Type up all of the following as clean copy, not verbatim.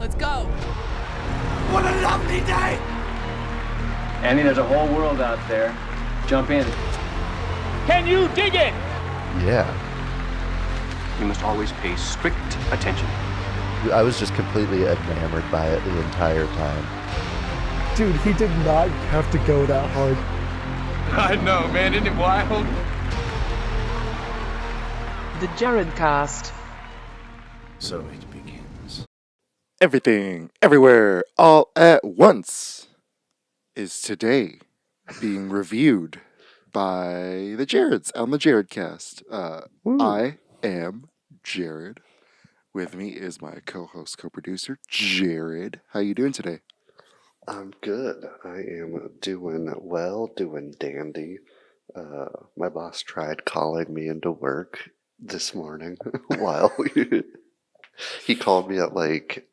Let's go. What a lovely day! Andy, there's a whole world out there. Jump in. Can you dig it? Yeah. You must always pay strict attention. I was just completely enamored by it the entire time. Dude, he did not have to go that hard. I know, man. Isn't it wild? The Jared Cast. So it begins. Everything, everywhere, all at once is today being reviewed by the Jareds on the Jared Cast. I am Jared. With me is my co-host, co-producer, Jared. How you doing today? I'm good. I am doing well, doing dandy. My boss tried calling me into work this morning while he called me at like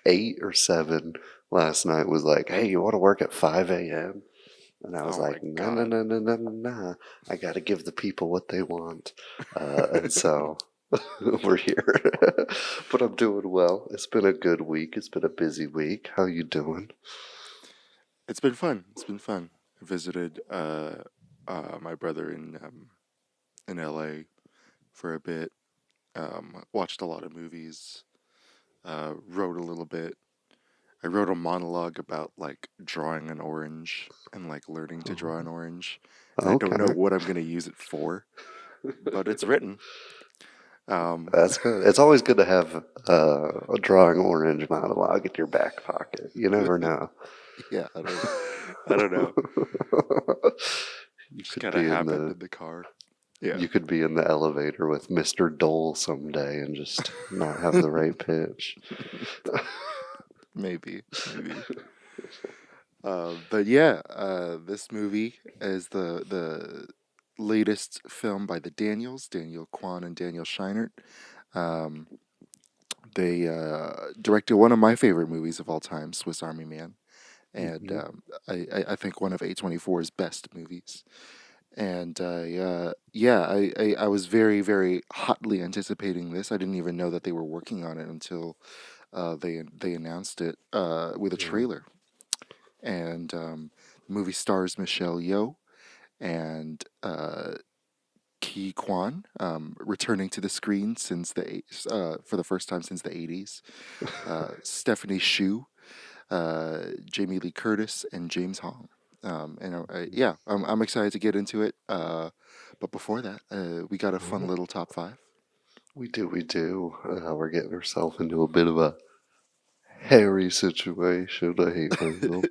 8 or 7 last night, was like, hey, you want to work at 5 a.m.? And I was like, nah. I got to give the people what they want. And so we're here. But I'm doing well. It's been a good week. It's been a busy week. How you doing? It's been fun. I visited my brother in LA for a bit. Watched a lot of movies. Wrote a little bit. I wrote a monologue about like drawing an orange and like learning to draw an orange. And I don't know what I'm going to use it for, but it's written. That's good. It's always good to have a drawing orange monologue in your back pocket. You never know. Yeah, I don't know. You Just could gotta be have it in the car. Yeah. You could be in the elevator with Mr. Dole someday and just not have the right pitch. Maybe. But yeah, this movie is the latest film by the Daniels, Daniel Kwan and Daniel Scheinert. They directed one of my favorite movies of all time, Swiss Army Man, and I think one of A24's best movies. And I was very, very hotly anticipating this. I didn't even know that they were working on it until they announced it with a trailer. And the movie stars Michelle Yeoh and Ki Kwan, returning to the screen since for the first time since the 80s. Stephanie Hsu, Jamie Lee Curtis, and James Hong. I'm excited to get into it. But before that, we got a fun little top 5. We do. We're getting ourselves into a bit of a hairy situation. I hate myself.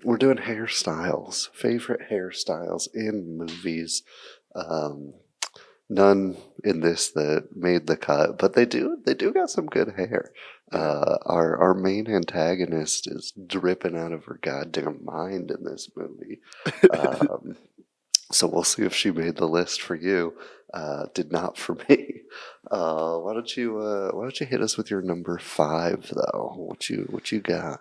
We're doing hairstyles. Favorite hairstyles in movies. None in this that made the cut, but they do got some good hair. Our main antagonist is dripping out of her goddamn mind in this movie. So we'll see if she made the list for you. Did not for me. Why don't you hit us with your number 5 though? What you got?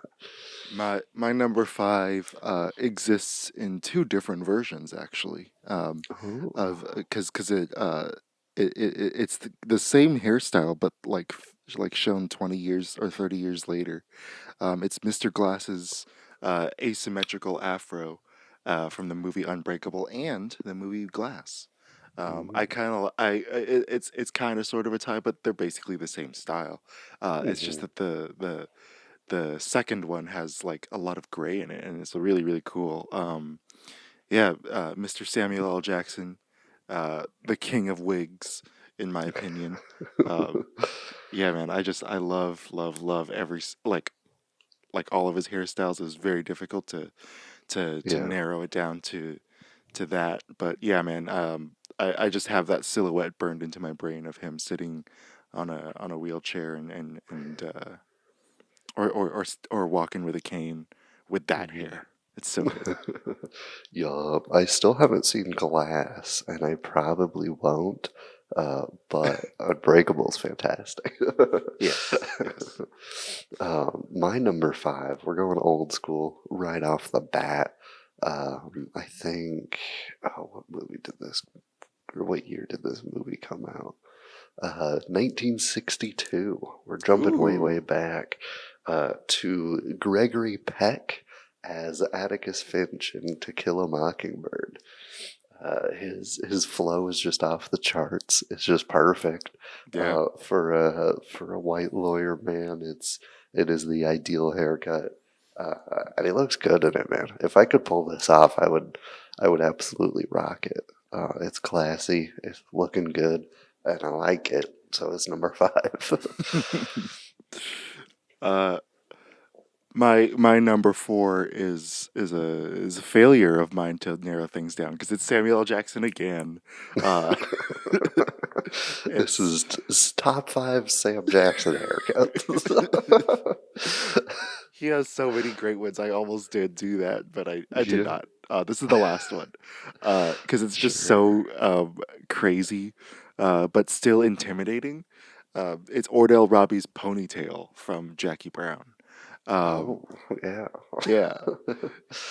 My number 5 exists in 2 different versions actually. Because it's the same hairstyle, but like shown 20 years or 30 years later. It's Mr. Glass's asymmetrical afro from the movie Unbreakable and the movie Glass. It's kind of sort of a tie, but they're basically the same style. It's just that the second one has like a lot of gray in it, and it's really, really cool. Mr. Samuel L. Jackson, the king of wigs, in my opinion. Man, I love every like all of his hairstyles. Is very difficult to narrow it down to that. But yeah, man, I just have that silhouette burned into my brain of him sitting on a wheelchair and or walking with a cane with that hair. It's so good. Yup. I still haven't seen Glass, and I probably won't. But Unbreakable's fantastic. Yes. My number 5, we're going old school right off the bat. I think, what movie did this, or what year did this movie come out? 1962. We're jumping way Ooh. back to Gregory Peck as Atticus Finch in To Kill a Mockingbird. His flow is just off the charts. It's just perfect. Yeah. For a white lawyer man, it is the ideal haircut. And he looks good in it, man. If I could pull this off, I would absolutely rock it. It's classy, it's looking good, and I like it. So it's number 5. Uh, my number 4 is a failure of mine to narrow things down because it's Samuel L. Jackson again. Uh, This it's is top 5 Sam Jackson haircuts. he has so many great ones. I almost did do that, but I did Yeah, not. This is the last one because it's just sure. so crazy, but still intimidating. It's Ordell Robbie's ponytail from Jackie Brown. Um, Oh, yeah. yeah,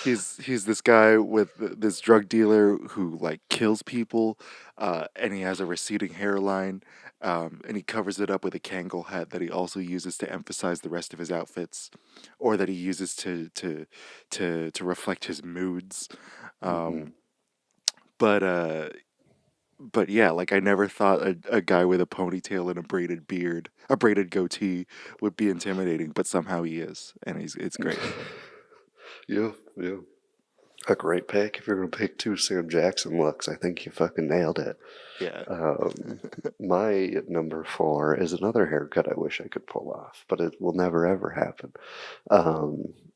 he's this guy with this drug dealer who like kills people, and he has a receding hairline, and he covers it up with a Kangol hat that he also uses to emphasize the rest of his outfits, or that he uses to reflect his moods. hmm Um, but yeah, like I never thought a guy with a ponytail and a braided beard, a braided goatee, would be intimidating, but somehow he is, and it's great. Yeah, yeah. A great pick. If you're going to pick 2 Sam Jackson looks, I think you fucking nailed it. Yeah. My number 4 is another haircut I wish I could pull off, but it will never ever happen.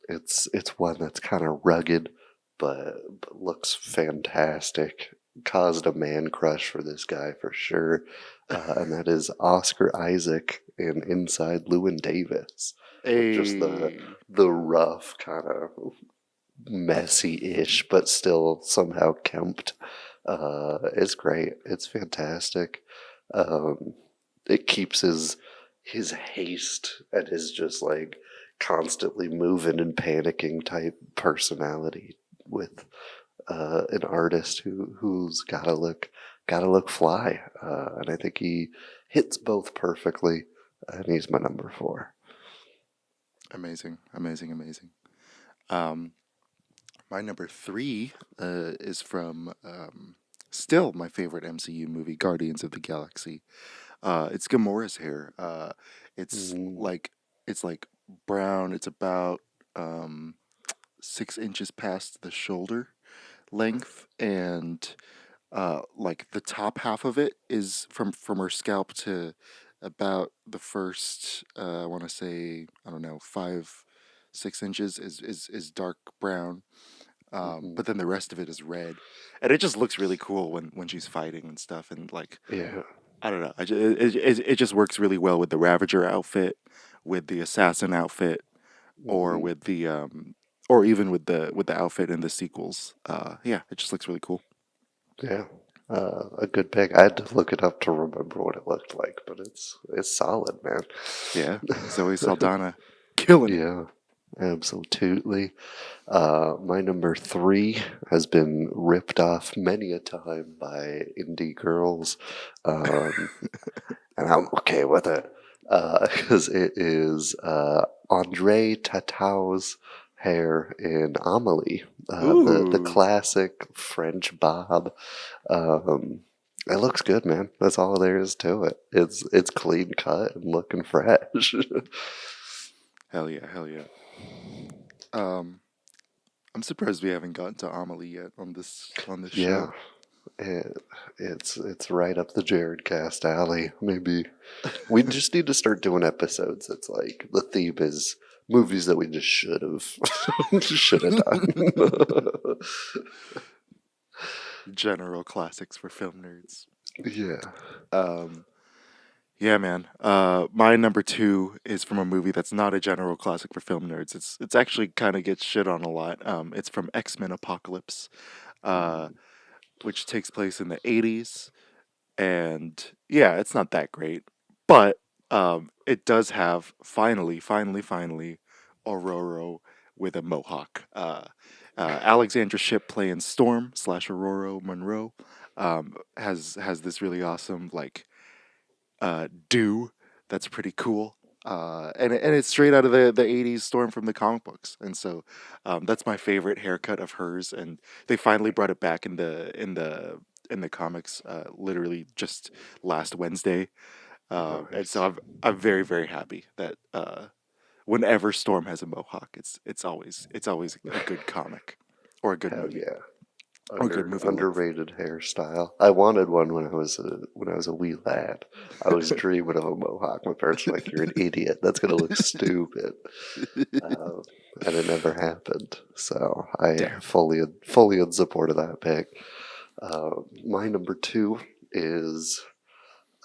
It's one that's kind of rugged, but looks fantastic. Caused a man crush for this guy for sure, and that is Oscar Isaac in Inside Llewyn Davis, with just A the rough kind of messy-ish, but still somehow kempt. It's great. It's fantastic. Um, it keeps his haste and his just like constantly moving and panicking type personality with an artist who's gotta look fly. And I think he hits both perfectly. And he's my number 4. amazing, amazing, amazing. Um, my number 3 is from still my favorite MCU movie, Guardians of the Galaxy. It's Gamora's hair. It's Mm, like it's like brown. It's about 6 inches past the shoulder length, and like the top half of it is from her scalp to about the first I want to say, I don't know, 5 6 inches is dark brown, mhm. but then the rest of it is red, and it just looks really cool when she's fighting and stuff, and like Yeah. I don't know, it just works really well with the Ravager outfit, with the assassin outfit, or Mhm. with the or even with the outfit in the sequels. Yeah, it just looks really cool. Yeah, a good pick. I had to look it up to remember what it looked like, but it's solid, man. Yeah, Zoe Saldana killing it. Yeah, absolutely. My number 3 has been ripped off many a time by indie girls, um, and I'm okay with it because it is Andre Tatau's hair in Amelie, the Ooh, classic French bob. Um, it looks good, man. That's all there is to it. It's clean cut and looking fresh. hell yeah, hell yeah. Um, I'm surprised we haven't gotten to Amelie yet on this Yeah, show. it, it's right up the Jared Cast alley. Maybe we just need to start doing episodes. That's like the theme is movies that we just should have done. General classics for film nerds. Yeah. Um, yeah, man. My number 2 is from a movie that's not a general classic for film nerds. It's actually kind of gets shit on a lot. It's from X-Men Apocalypse, uh, Mm, which takes place in the 80s. And yeah, it's not that great, but it does have finally Aurora with a mohawk. Alexandra Shipp playing Storm / Aurora Monroe has this really awesome like do. That's pretty cool. And it's straight out of the 80s Storm from the comic books. And so that's my favorite haircut of hers. And they finally brought it back in the comics literally just last Wednesday. And so I'm very, very happy that whenever Storm has a mohawk, it's always a good comic or a good Hell movie. yeah. Or a good movie. Underrated hairstyle. I wanted one when I was a wee lad. I was dreaming of a mohawk. My parents were like, "You're an idiot. That's gonna look stupid," and it never happened. So I fully in support of that pick. My number 2 is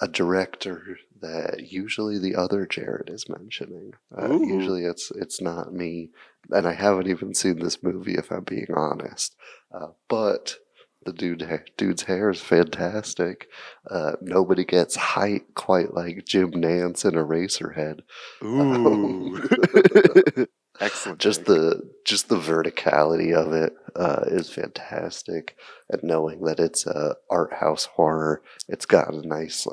a director that usually the other Jared is mentioning. Usually it's not me, and I haven't even seen this movie if I'm being honest. But the dude's hair is fantastic. Nobody gets height quite like Jim Nance in Eraserhead. Ooh. Excellent. Just the verticality of it is fantastic, and knowing that it's a art house horror, it's got a nice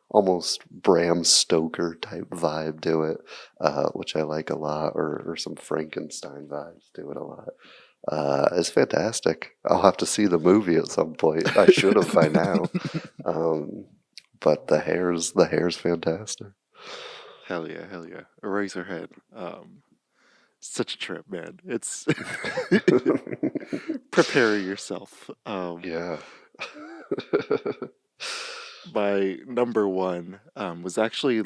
almost Bram Stoker type vibe to it, which I like a lot, or some Frankenstein vibes to it a lot. It's fantastic. I'll have to see the movie at some point. I should have by now. But the hair's fantastic. Hell yeah. Eraserhead. Such a trip, man. It's prepare yourself. Yeah. My number 1 was actually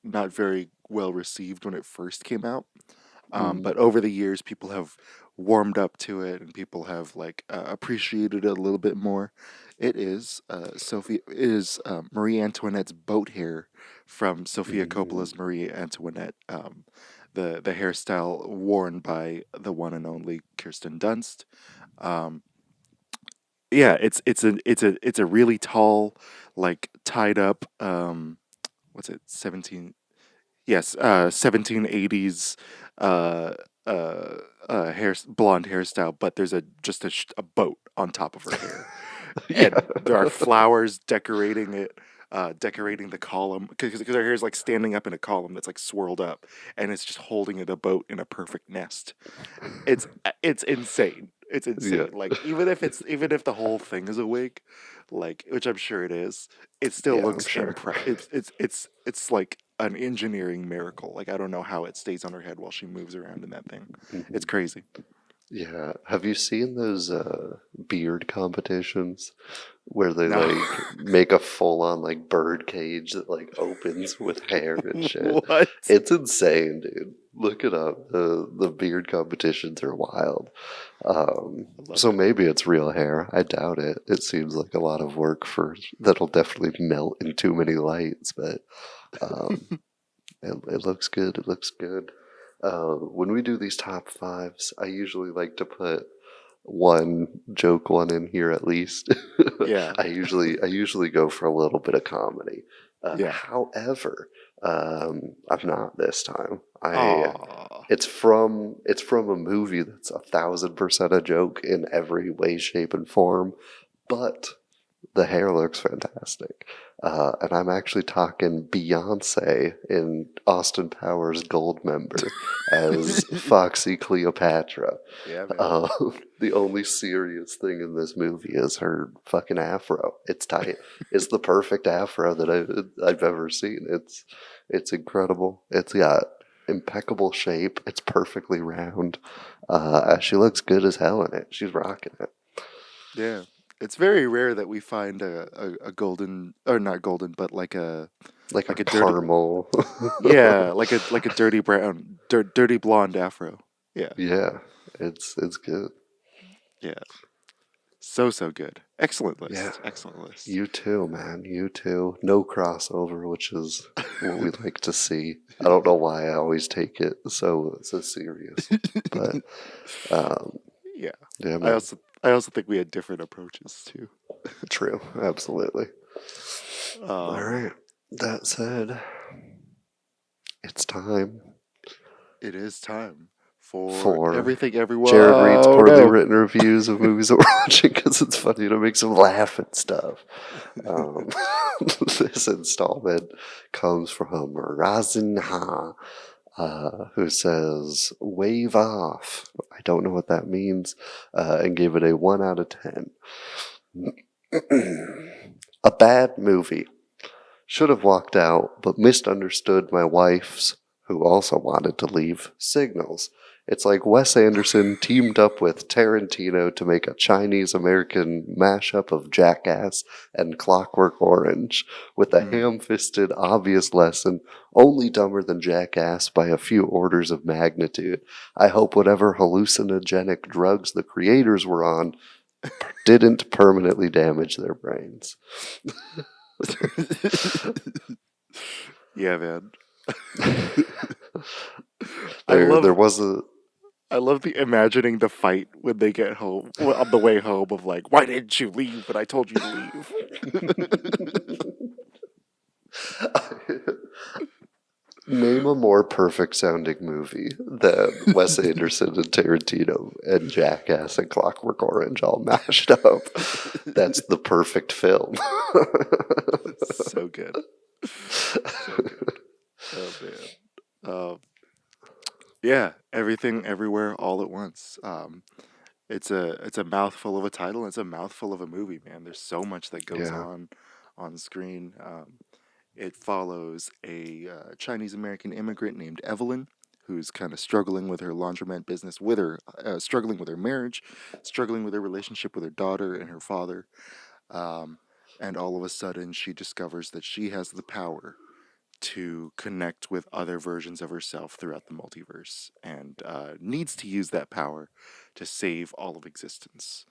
not very well received when it first came out. But over the years, people have warmed up to it, and people have appreciated it a little bit more. It is Marie Antoinette's boat hair from Sofia Coppola's Marie Antoinette. The hairstyle worn by the one and only Kirsten Dunst. Yeah, it's a really tall, tied up. What's it? 1780s blonde hairstyle, but there's just a boat on top of her hair. And there are flowers decorating it, decorating the column, because her hair is standing up in a column that's swirled up, and it's just holding the boat in a perfect nest. It's insane. It's insane. Yeah. Even if the whole thing is a wig, which I'm sure it is, it still looks it's like an engineering miracle. I don't know how it stays on her head while she moves around in that thing. It's crazy. Yeah. Have you seen those beard competitions where they make a full on bird cage that opens with hair and shit? What? It's insane, dude. Look it up. The beard competitions are wild. So maybe it's real hair. I doubt it. It seems like a lot of work that'll definitely melt in too many lights, but it looks good. It looks good. When we do these top 5s, I usually like to put one joke one in here at least. Yeah. I usually go for a little bit of comedy. Yeah. However, I'm not this time. Aww. It's from a movie that's 1,000% a joke in every way, shape, and form, but the hair looks fantastic. And I'm actually talking Beyonce in Austin Powers Goldmember as Foxy Cleopatra. Yeah, man. The only serious thing in this movie is her fucking afro. It's tight. It's the perfect afro that I've ever seen. It's incredible. It's got impeccable shape. It's perfectly round. She looks good as hell in it. She's rocking it. Yeah. It's very rare that we find a golden, or not golden, but like a caramel. Yeah, like a dirty brown, dirty blonde afro. Yeah. Yeah, it's good. Yeah. So good. Excellent list. Yeah. Excellent list. You too, man. You too. No crossover, which is what we like to see. I don't know why I always take it so serious, but yeah. Yeah, man. I also think we had different approaches too. True. Absolutely. All right. That said, it's time. It is time for 4. everything, everyone. Jared reads Oh, poorly no. written reviews of movies that we're watching because it's funny and it makes him laugh and stuff. Um, this installment comes from Razinha, who says, "Wave off." I don't know what that means, and gave it a 1 out of 10. A bad movie. Should have walked out, but misunderstood my wife's, who also wanted to leave, signals. It's like Wes Anderson teamed up with Tarantino to make a Chinese-American mashup of Jackass and Clockwork Orange, with a ham-fisted, obvious lesson, only dumber than Jackass by a few orders of magnitude. I hope whatever hallucinogenic drugs the creators were on didn't permanently damage their brains. Yeah, man. There was a... I love the imagining the fight when they get home, on the way home, of like, why didn't you leave when I told you to leave? Name a more perfect sounding movie than Wes Anderson and Tarantino and Jackass and Clockwork Orange all mashed up. That's the perfect film. So good. So good. Oh, man. Yeah, everything, everywhere, all at once. It's a mouthful of a title. And it's a mouthful of a movie, man. There's so much that goes on screen. It follows a Chinese American immigrant named Evelyn, who's kind of struggling with her laundromat business, struggling with her marriage, struggling with her relationship with her daughter and her father. And all of a sudden, she discovers that she has the power to connect with other versions of herself throughout the multiverse, and needs to use that power to save all of existence.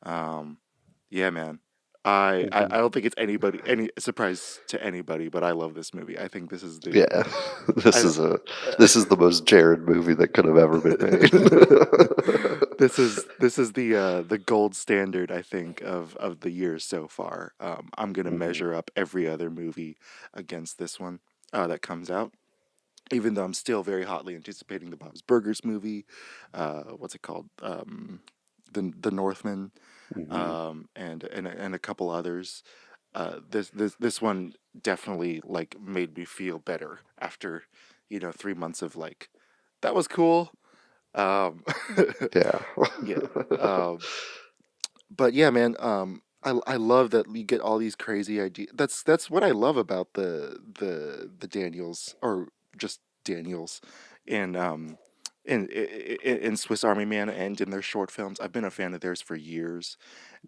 Yeah, man. I don't think it's any surprise to anybody, but I love this movie. I think this is the Yeah, this is the most Jared movie that could have ever been made. this is the gold standard, I think, of the year so far. I'm gonna measure up every other movie against this one that comes out. Even though I'm still very hotly anticipating the Bob's Burgers movie, what's it called? The Northman, and a couple others. This one definitely like made me feel better after 3 months of like that was cool. Yeah. Yeah. But yeah, man. I love that we get all these crazy ideas. That's what I love about the Daniels, or just Daniels, in in Swiss Army Man and in their short films. I've been a fan of theirs for years,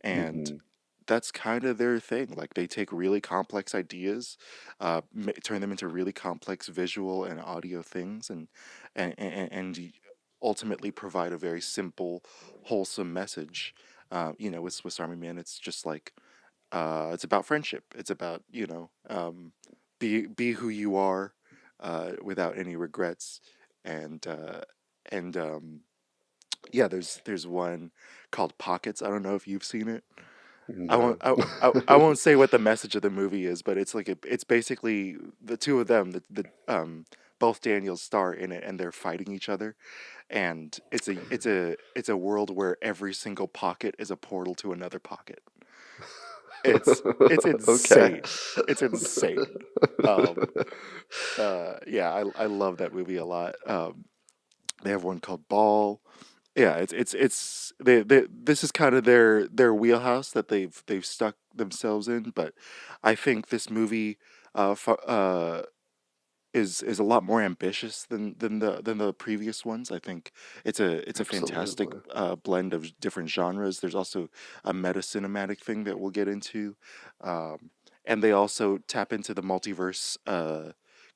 and that's kind of their thing. Like they take really complex ideas, turn them into really complex visual and audio things, and ultimately provide a very simple, wholesome message. With Swiss Army Man, it's just like it's about friendship. It's about be who you are, without any regrets, and yeah. There's one called Pockets. I don't know if you've seen it. I won't. No. I won't say what the message of the movie is, but it's like it's basically the two of them. Both Daniels star in it, and they're fighting each other, and it's a world where every single pocket is a portal to another pocket. It's insane. Okay. It's insane. Yeah, I love that movie a lot. They have one called Ball. Yeah, this is kind of their wheelhouse that they've stuck themselves in, but I think this movie is a lot more ambitious than the previous ones. I think it's a fantastic Absolutely. blend of different genres. There's also a meta cinematic thing that we'll get into, and they also tap into the multiverse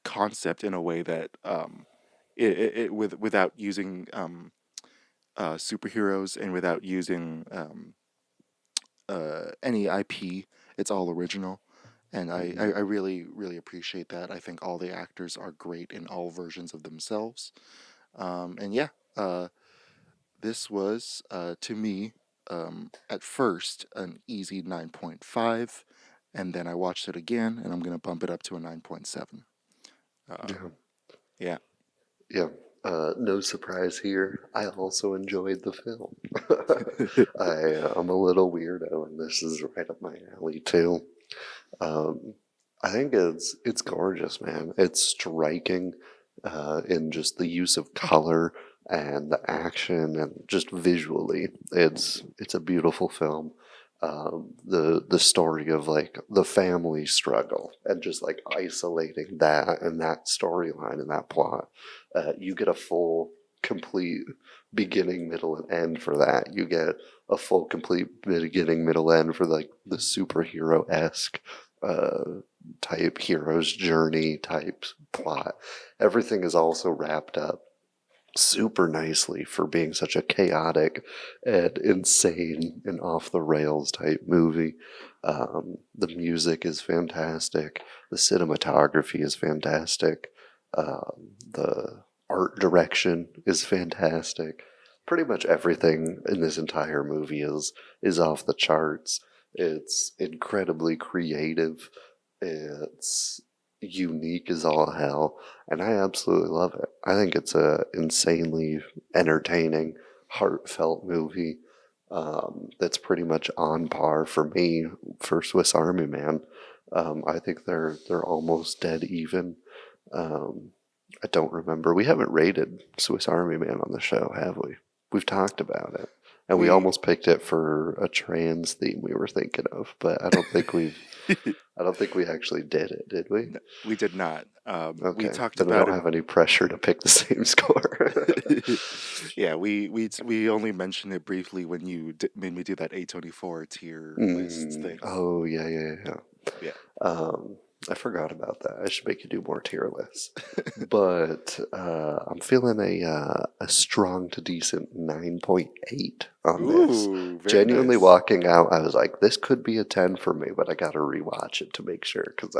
concept in a way that without using superheroes, and without using any IP. It's all original. And I really, really appreciate that. I think all the actors are great in all versions of themselves. And yeah, this was, to me, at first, an easy 9.5. And then I watched it again, and I'm going to bump it up to a 9.7. Yeah. Yeah. Yeah. No surprise here. I also enjoyed the film. I'm a little weirdo, and this is right up my alley too. Um, I think it's gorgeous, man. It's striking in just the use of color and the action, and just visually, it's a beautiful film. The story of like the family struggle and just like isolating that and that storyline and that plot, you get a full complete beginning, middle, and end for that. You get a full complete beginning, middle, end for like the superhero esque type hero's journey type plot. Everything is also wrapped up super nicely for being such a chaotic and insane and off the rails type movie. The music is fantastic. The cinematography is fantastic. The art direction is fantastic. Pretty much everything in this entire movie is off the charts. It's incredibly creative. It's unique as all hell, and I absolutely love it. I think it's a insanely entertaining, heartfelt movie that's pretty much on par for me for Swiss Army Man. I think they're almost dead even. I don't remember. We haven't rated Swiss Army Man on the show, have we? We've talked about it. And we almost picked it for a trans theme we were thinking of, but I don't think we actually did it, did we? No, we did not. Okay. We talked then about we don't have any pressure to pick the same score. Yeah, we only mentioned it briefly when you made me do that A24 tier list thing. Oh yeah. Yeah. I forgot about that. I should make you do more tier lists. But I'm feeling a strong to decent 9.8 on this. Ooh, very Genuinely nice. walking out, I was like, this could be a 10 for me, but I got to rewatch it to make sure because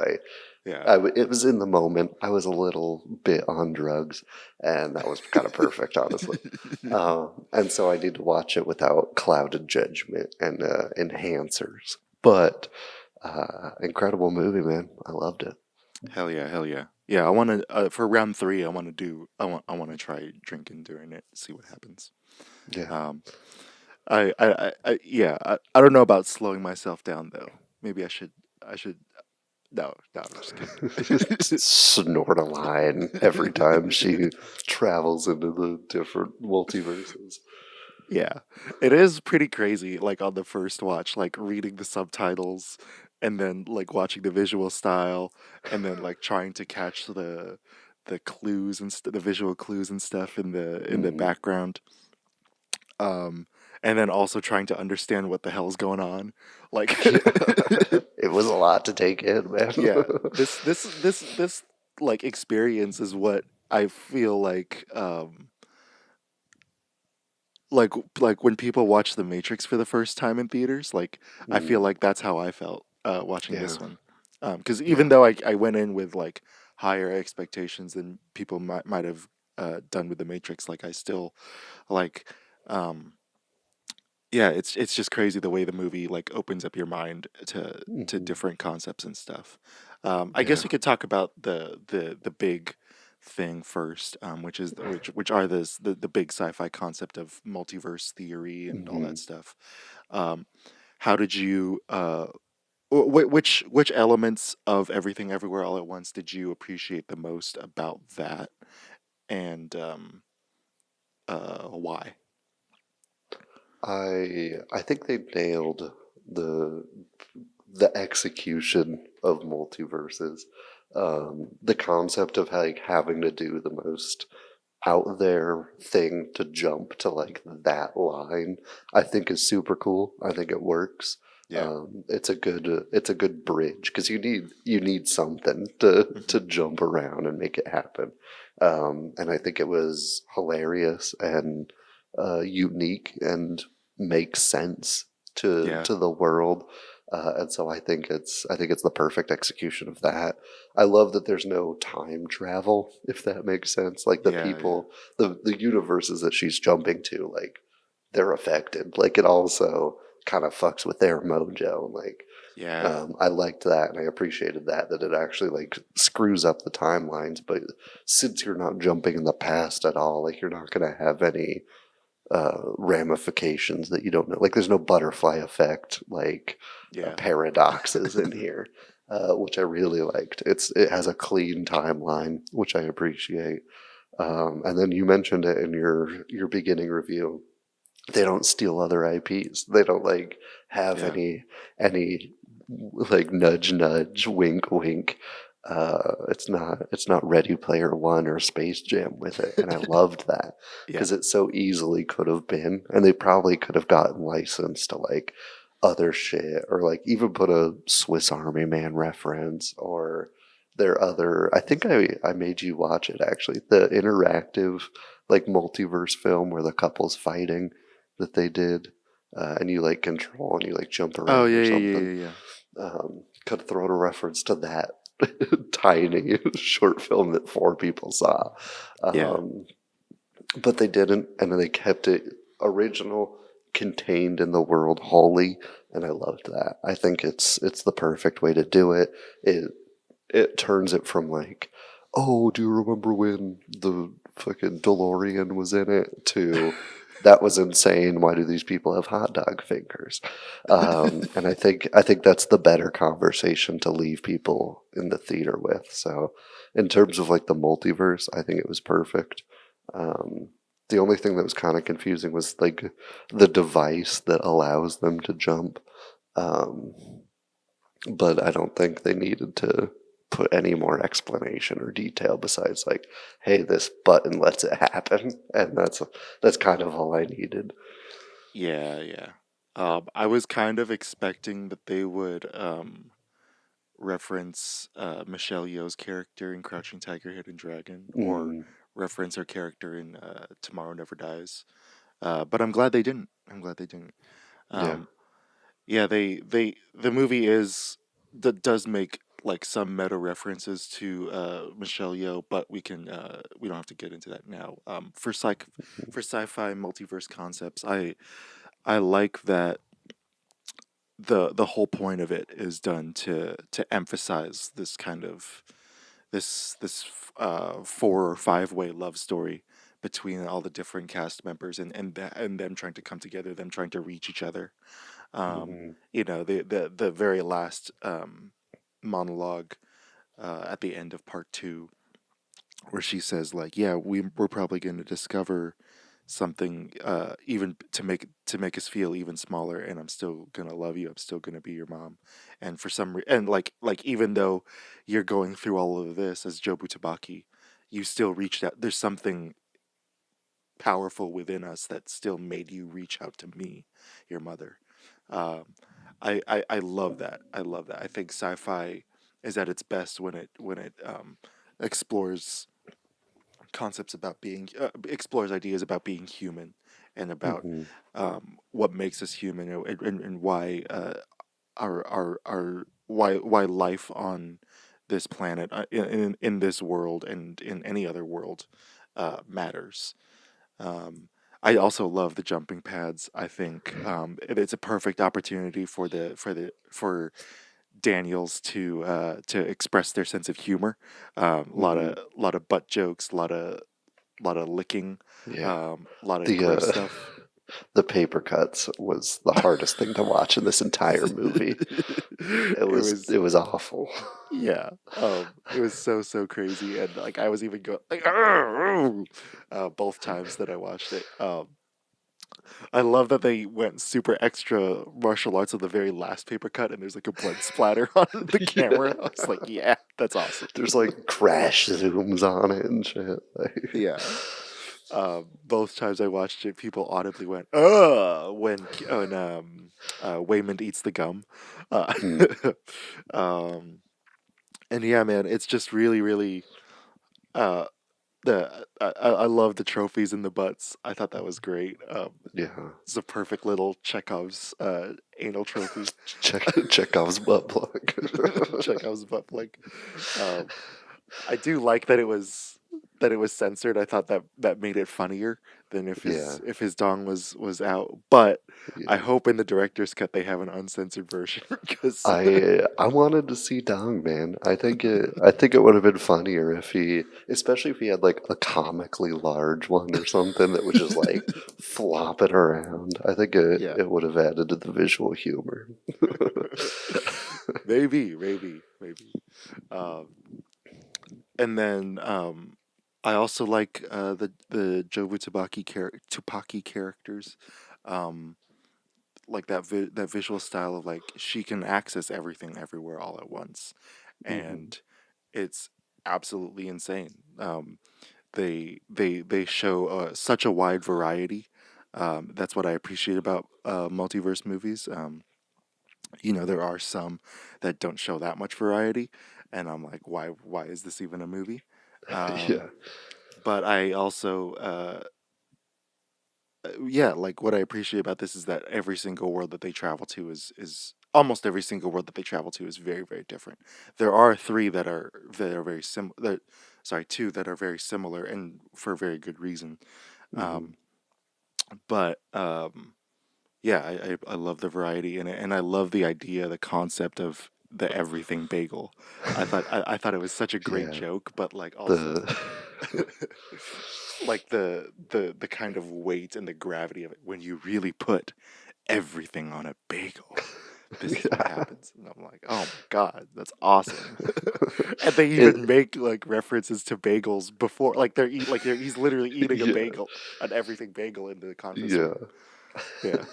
it was in the moment. I was a little bit on drugs, and that was kind of perfect, honestly. And so I need to watch it without clouded judgment and enhancers. But incredible movie, man. I loved it. Hell yeah. Yeah, I want to for round 3. I want to try drinking during it, see what happens. Yeah. I don't know about slowing myself down though. Maybe I should. No, I'm just kidding. Snort a line every time she travels into the different multiverses. Yeah, it is pretty crazy. Like on the first watch, like reading the subtitles, and then like watching the visual style, and then like trying to catch the clues and the visual clues and stuff in the background. And then also trying to understand what the hell's going on. Like It was a lot to take in, man. yeah, this like experience is what I feel like when people watch The Matrix for the first time in theaters, like I feel like that's how I felt watching this one. Because even though I went in with like higher expectations than people might have done with The Matrix, like I still like it's just crazy the way the movie like opens up your mind to different concepts and stuff. I guess we could talk about the big thing first, which are the big sci-fi concept of multiverse theory and all that stuff. How did you which elements of Everything Everywhere All at Once did you appreciate the most about that, and why? I think they nailed the execution of multiverses. The concept of like having to do the most out there thing to jump to like that line, I think is super cool. I think it works. Yeah. It's a good bridge because you need something to jump around and make it happen. And I think it was hilarious and unique and makes sense to the world. And so I think it's the perfect execution of that. I love that there's no time travel, if that makes sense. Like the people, the universes that she's jumping to, like they're affected. Like it also kind of fucks with their mojo. Like Yeah. I liked that and I appreciated that it actually like screws up the timelines. But since you're not jumping in the past at all, like you're not going to have any ramifications that you don't know. Like there's no butterfly effect, like Yeah. paradoxes in here, which I really liked. It has a clean timeline, which I appreciate. And then you mentioned it in your beginning review. They don't steal other IPs. They don't like have Yeah. any like nudge nudge wink wink. It's not Ready Player One or Space Jam with it, and I loved that Yeah. because it so easily could have been, and they probably could have gotten licensed to like other shit or like even put a Swiss Army Man reference or their other. I think I made you watch it actually, the interactive like multiverse film where the couple's fighting that they did, and you like control and you like jump around Oh, or yeah, yeah, something. yeah, yeah. Could have thrown a reference to that tiny short film that 4 people saw. Yeah. But they didn't, and they kept it original, contained in the world wholly, and I loved that. I think it's the perfect way to do it. It turns it from like, oh, do you remember when the fucking DeLorean was in it, to that was insane. Why do these people have hot dog fingers? And I think that's the better conversation to leave people in the theater with. So, in terms of like the multiverse, I think it was perfect. The only thing that was kind of confusing was like the device that allows them to jump. But I don't think they needed to put any more explanation or detail besides like, hey, this button lets it happen, and that's kind of all I needed. Yeah, yeah. I was kind of expecting that they would reference Michelle Yeoh's character in Crouching Tiger, Hidden Dragon, or reference her character in Tomorrow Never Dies. But I'm glad they didn't. Yeah. Yeah, the movie does make like some meta references to Michelle Yeoh, but we don't have to get into that now. For sci-fi multiverse concepts, I like that the whole point of it is done to emphasize this kind of this 4 or 5-way love story between all the different cast members and them trying to come together, them trying to reach each other. The very last monologue at the end of part 2, where she says like, yeah, we're probably going to discover something even to make us feel even smaller, and I'm still gonna love you, I'm still gonna be your mom. And for some and like even though you're going through all of this as Jobu Tabaki, you still reached out. There's something powerful within us that still made you reach out to me, your mother. I love that. I think sci-fi is at its best when it explores concepts about being explores ideas about being human and about what makes us human, and why our why life on this planet, in this world and in any other world, matters. I also love the jumping pads. I think it's a perfect opportunity for Daniels to express their sense of humor. A lot of butt jokes, a lot of licking, Yeah. a lot of gross The stuff. the paper cuts was the hardest thing to watch in this entire movie. It was awful. Yeah, it was so crazy, and like I was even going like both times that I watched it. I love that they went super extra martial arts on the very last paper cut, and there's like a blood splatter on the camera. I was like, yeah, that's awesome. There's like crash zooms on it and shit. Like, Yeah. Both times I watched it, people audibly went, "Ugh," when Waymond eats the gum. And yeah, man, it's just really, really. I love the trophies and the butts. I thought that was great. yeah. It's a perfect little Chekhov's anal trophy. Chekhov's butt plug. Chekhov's butt plug. I do like that it was that it was censored. I thought that made it funnier than if Yeah. his dong was out. But I Yeah. hope in the director's cut they have an uncensored version because I wanted to see Dong, man. I think it would have been funnier if he, especially if he had like a comically large one or something that was just like flopping around. I think yeah, it would have added to the visual humor. maybe. Um, and then I also like the Jobu Tupaki characters. Um, like that visual style of like she can access everything everywhere all at once, Hmm. and it's absolutely insane. They show such a wide variety. That's what I appreciate about multiverse movies. There are some that don't show that much variety, and I'm like, why is this even a movie? Yeah. But I also yeah, like what I appreciate about this is that every single world that they travel to is almost every single world that they travel to is very, very different. There are three that are very similar. Sorry, two that are very similar and for a very good reason. Hmm. Um, but yeah, I love the variety in it, and I love the idea, the concept of the everything bagel. I thought it was such a great Yeah. joke, but like also The like the kind of weight and the gravity of it when you really put everything on a bagel. This is what yeah. happens. And I'm like, oh my God, that's awesome. And they It even make like references to bagels before, like he's literally eating a yeah. bagel, an everything bagel in the conference Yeah. room. Yeah,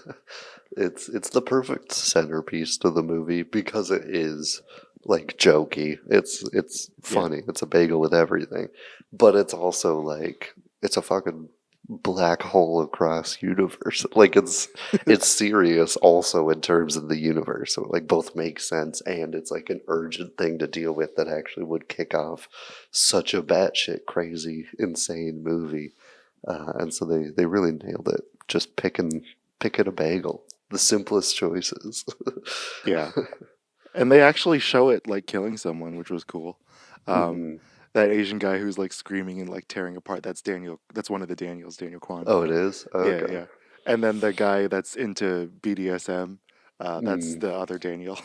It's the perfect centerpiece to the movie because it is like jokey. It's yeah, funny. It's a bagel with everything. But it's also like it's a fucking black hole across universe. Like it's serious also in terms of the universe. So like both make sense and it's like an urgent thing to deal with that actually would kick off such a batshit crazy insane movie. And so they really nailed it. Just picking a bagel. The simplest choices. yeah. And they actually show it like killing someone, which was cool. Um, Hmm. that Asian guy who's like screaming and like tearing apart. That's Daniel. That's one of the Daniels, Daniel Kwan. Oh, it is? Yeah, Okay. yeah. And then the guy that's into BDSM, that's Mm. the other Daniel.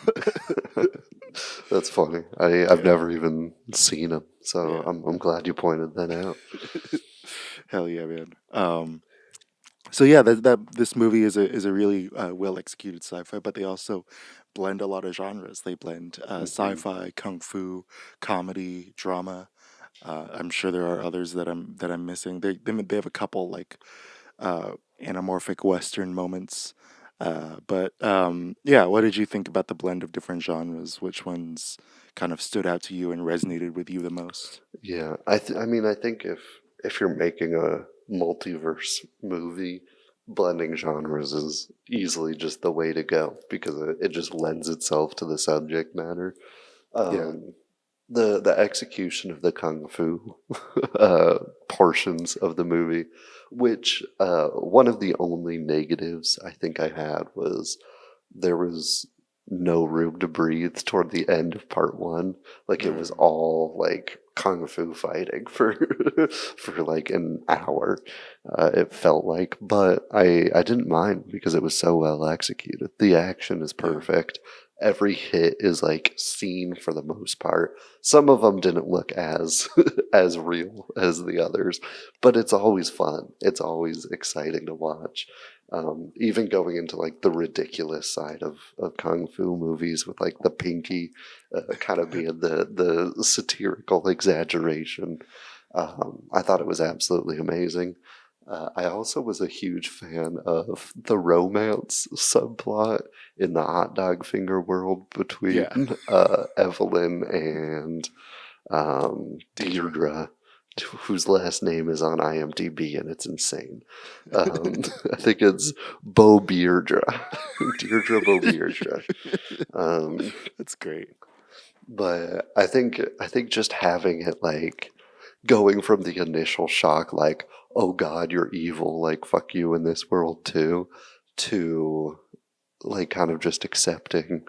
That's funny. I've Yeah, never even seen him, so yeah. I'm glad you pointed that out. Hell yeah, man. So yeah, that this movie is a really well executed sci-fi, but they also blend a lot of genres. They blend Hmm. sci-fi, kung fu, comedy, drama. I'm sure there are others that I'm missing. They have a couple like anamorphic Western moments. But yeah, what did you think about the blend of different genres? Which ones kind of stood out to you and resonated with you the most? Yeah, I mean, I think if you're making a multiverse movie, blending genres is easily just the way to go because it just lends itself to the subject matter. Yeah, Um, the execution of the kung fu portions of the movie, which one of the only negatives I think I had was there was no room to breathe toward the end of part one. Like it was mm, all like kung fu fighting for for like an hour. It felt like, but I didn't mind because it was so well executed. The action is yeah, perfect. Every hit is like seen for the most part. Some of them didn't look as as real as the others, but it's always fun. It's always exciting to watch. Even going into like the ridiculous side of kung fu movies with like the pinky kind of being the satirical exaggeration. I thought it was absolutely amazing. I also was a huge fan of the romance subplot in the hot dog finger world between yeah. Evelyn and Deidre. Deirdre, whose last name is on IMDb and it's insane. I think it's Bo Deirdre, Deirdre Bo Deirdre. Um, That's great. but I think just having it like going from the initial shock, like, oh God, you're evil, like fuck you in this world too, to like kind of just accepting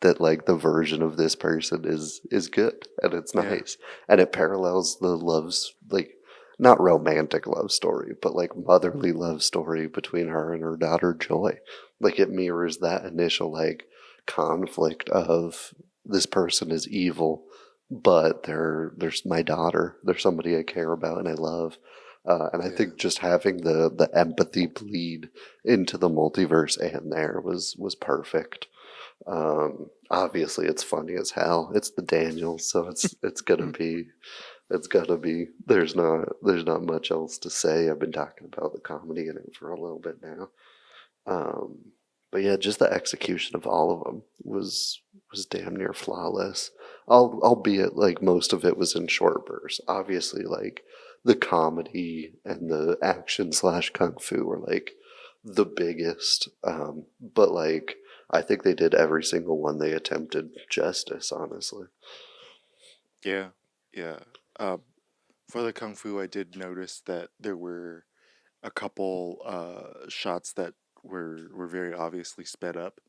that like the version of this person is good and it's Yeah, nice and it parallels the loves like not romantic love story, but like motherly love story between her and her daughter Joy. Like it mirrors that initial like conflict of this person is evil, but there's my daughter. There's somebody I care about and I love. And I think just having the empathy bleed into the multiverse and there was perfect. Obviously it's funny as hell. It's the Daniels, so it's gonna be there's not much else to say. I've been talking about the comedy in it for a little bit now. But yeah, just the execution of all of them was damn near flawless. Albeit like most of it was in short bursts. Obviously, like the comedy and the action slash kung fu were like the biggest. But like I think they did every single one they attempted justice. Honestly, Yeah, yeah. Um, for the kung fu, I did notice that there were a couple shots that were very obviously sped up,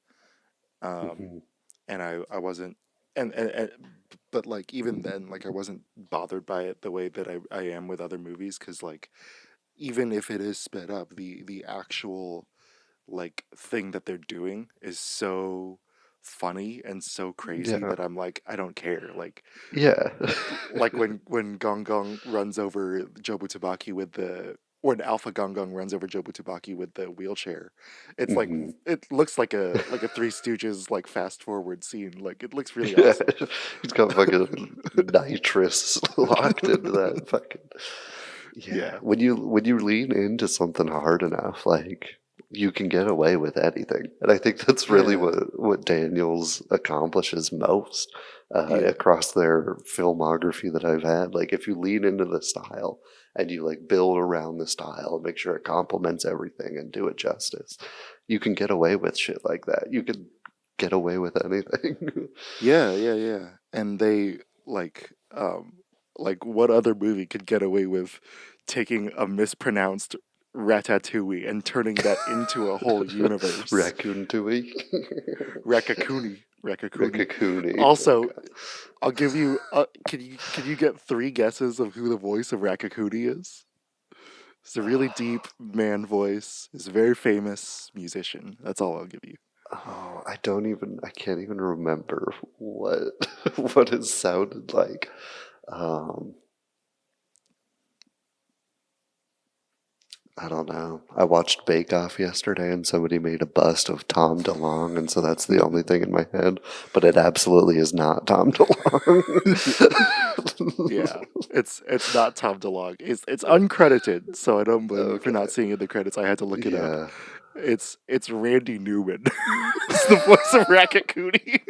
um, hmm and I wasn't, and but like even then, like I wasn't bothered by it the way that I am with other movies, because like even if it is sped up, the actual like thing that they're doing is so funny and so crazy yeah, that I'm like, I don't care. yeah, Like when Gong Gong runs over Jobu Tabaki with the when Alpha Gong Gong runs over Jobu Tabaki with the wheelchair. It's like hmm it looks like a Three Stooges like fast forward scene. Like it looks really yeah. awesome. He's got fucking nitrous locked into that fucking. Yeah, Yeah. when you lean into something hard enough, like you can get away with anything, and I think that's really Yeah. what Daniels accomplishes most Yeah. across their filmography that I've had. Like if you lean into the style and you like build around the style, make sure it complements everything and do it justice, you can get away with shit like that. You can get away with anything. Yeah, yeah, yeah. And they like what other movie could get away with taking a mispronounced ratatouille and turning that into a whole universe? Raccoon Tui. Rakakuni. Rakakuni. Rakakuni. Also, I'll give you. Can you get three guesses of who the voice of Rakakuni is? It's a really deep man voice. He's a very famous musician. That's all I'll give you. Oh, I can't even remember what what it sounded like. Um, I don't know. I watched Bake Off yesterday and somebody made a bust of Tom DeLonge, and so that's the only thing in my head. But it absolutely is not Tom DeLonge. Yeah, it's not Tom DeLonge. It's uncredited, so I don't blame you for Okay. not seeing it in the credits. I had to look it up. Yeah. It's Randy Newman. It's the voice of Rakakuni.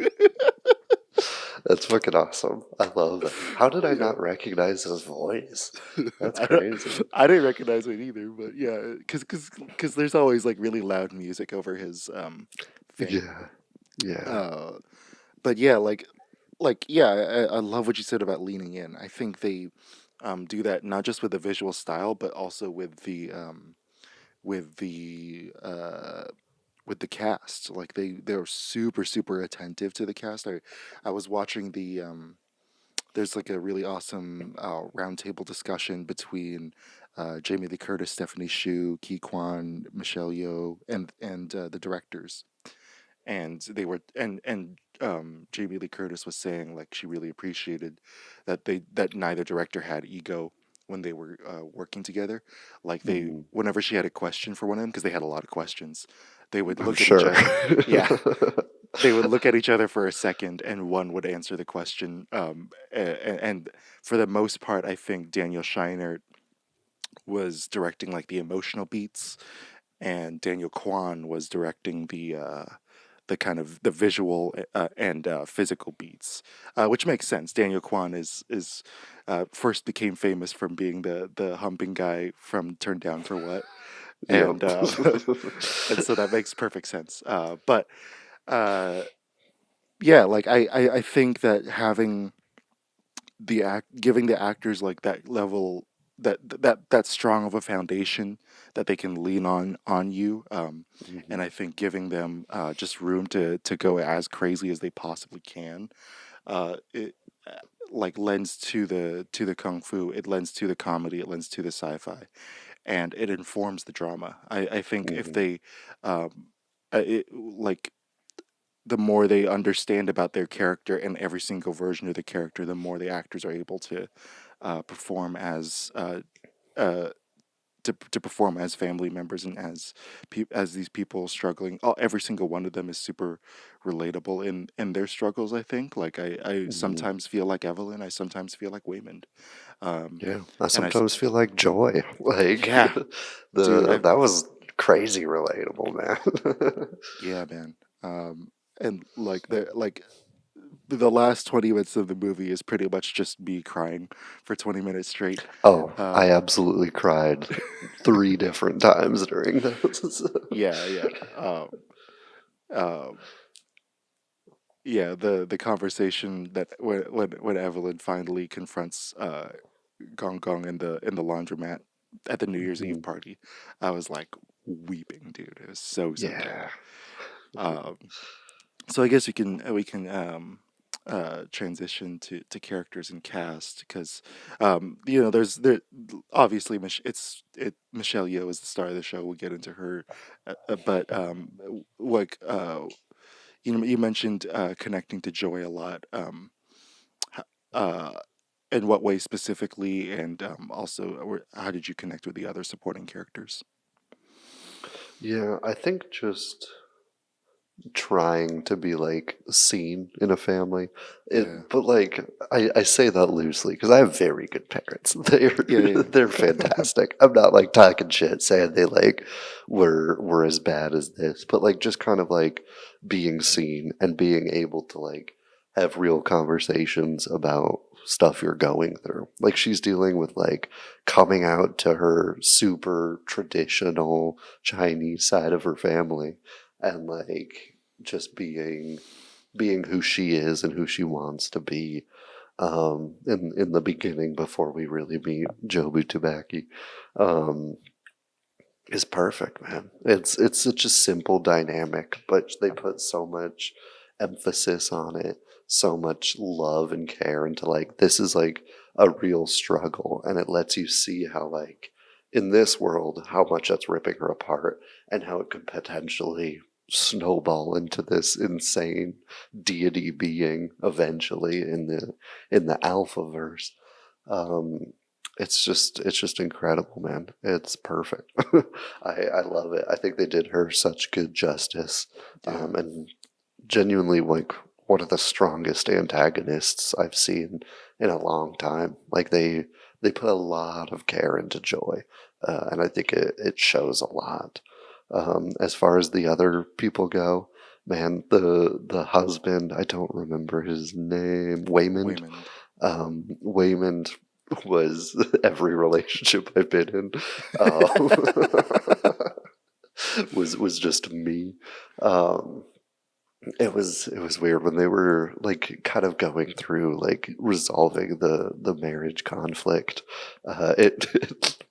That's fucking awesome. I love that. How did I Yeah. not recognize his voice? That's I don't, crazy. I didn't recognize it either, but yeah, because there's always like really loud music over his thing. Yeah. Yeah. Uh, but yeah, like yeah, I love what you said about leaning in. I think they do that not just with the visual style, but also with the uh, with the cast. Like they're super attentive to the cast. I was watching there's like a really awesome roundtable discussion between Jamie Lee Curtis, Stephanie Hsu, Ki Kwan, Michelle Yeoh, and the directors. And they were and Jamie Lee Curtis was saying like she really appreciated that neither director had ego when they were working together. Like they Mm, whenever she had a question for one of them, because they had a lot of questions, they would I'm look at each sure. other. Yeah, they would look at each other for a second, and one would answer the question. And for the most part, I think Daniel Scheinert was directing like the emotional beats, and Daniel Kwan was directing the kind of the visual and physical beats, which makes sense. Daniel Kwan is first became famous from being the humping guy from Turn Down for What, Yep. and and so that makes perfect sense. But uh, yeah, like I think that having giving the actors like that level that strong of a foundation that they can lean on you, and Mhm. I think giving them just room to go as crazy as they possibly can, it like lends to the kung fu. It lends to the comedy. It lends to the sci-fi, and it informs the drama. I think if Mhm. they, like the more they understand about their character and every single version of the character, the more the actors are able to perform as uh, to perform as family members and as as these people struggling. Every single one of them is super relatable in their struggles. I think. Like I Mhm. sometimes feel like Evelyn. I sometimes feel like Waymond. Um, Yeah, I and sometimes feel like Joy. Like yeah, dude. that was crazy relatable, man. Yeah, man. And like the last 20 minutes of the movie is pretty much just me crying for 20 minutes straight. Oh, I Um, absolutely cried 3 different times during this. yeah, yeah. Um, yeah, the conversation that when Evelyn finally confronts Gong Gong in the laundromat at the New Year's Eve Mhm. party, I was like weeping, dude. It was so good. Yeah. Um, so I guess we can transition to characters and cast because you know there obviously Michelle Yeoh is the star of the show. We'll get into her, but like you mentioned connecting to Joy a lot. H- uh, in what way specifically, and also how did you connect with the other supporting characters? Yeah, I think just trying to be like seen in a family. Yeah, But like I say that loosely because I have very good parents. They're yeah, yeah, they're fantastic. I'm not like talking shit saying they like were as bad as this, but like just kind of like being seen and being able to like have real conversations about stuff you're going through. Like she's dealing with like coming out to her super traditional Chinese side of her family and like just being who she is and who she wants to be in the beginning before we really meet Jobu Tubaki is perfect, man. It's such a simple dynamic, but they put so much emphasis on it, so much love and care into like this is like a real struggle, and it lets you see how like in this world how much that's ripping her apart and how it could potentially snowball into this insane deity being eventually in the alpha verse. Um, it's just incredible, man. It's perfect. I love it. I think they did her such good justice, yeah, and genuinely like one of the strongest antagonists I've seen in a long time. Like they put a lot of care into Joy, and I think it shows a lot. As far as the other people go, man, the husband, I don't remember his name, Waymond. Waymond. Waymond was every relationship I've been in. Uh, was just me. Um, it was weird when they were like kind of going through like resolving the marriage conflict. It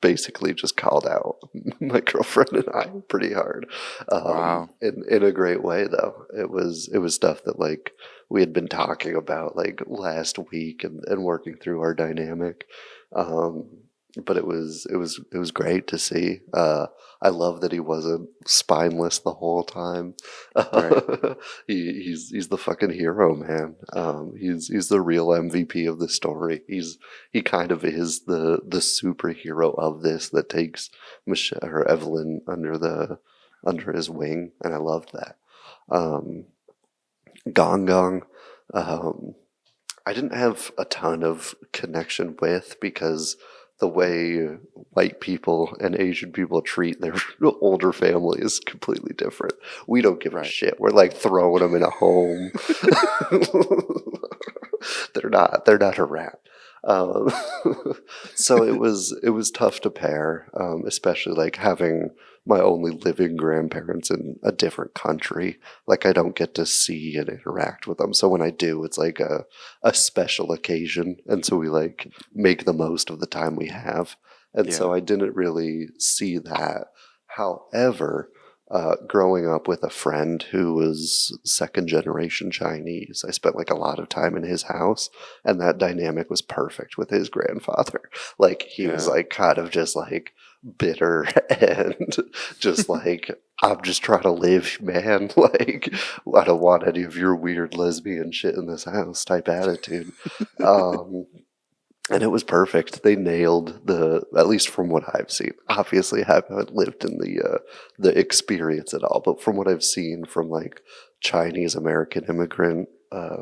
basically just called out my girlfriend and I pretty hard, Wow. in a great way though. It was stuff that like we had been talking about like last week and working through our dynamic. Um, but it was great to see. I love that he wasn't spineless the whole time. Right. He's the fucking hero, man. He's the real MVP of the story. He kind of is the superhero of this that takes Michelle or Evelyn under his wing, and I loved that. Um, Gong Gong, um, I didn't have a ton of connection with because the way white people and Asian people treat their older family is completely different. We don't give a Right. shit. We're like throwing them in a home. They're not around. Um, so it was tough to pair, especially like having my only living grandparents in a different country. Like I don't get to see and interact with them. So when I do, it's like a special occasion, and so we like make the most of the time we have. And Yeah. so I didn't really see that. However, growing up with a friend who was second generation Chinese. I spent like a lot of time in his house, and that dynamic was perfect with his grandfather. Like he was Yeah. like kind of just like bitter and just like, I'm just trying to live, man. Like, I don't want any of your weird lesbian shit in this house type attitude. Um, and it was perfect. They nailed at least from what I've seen. Obviously, I haven't lived in the experience at all, but from what I've seen from like Chinese American immigrant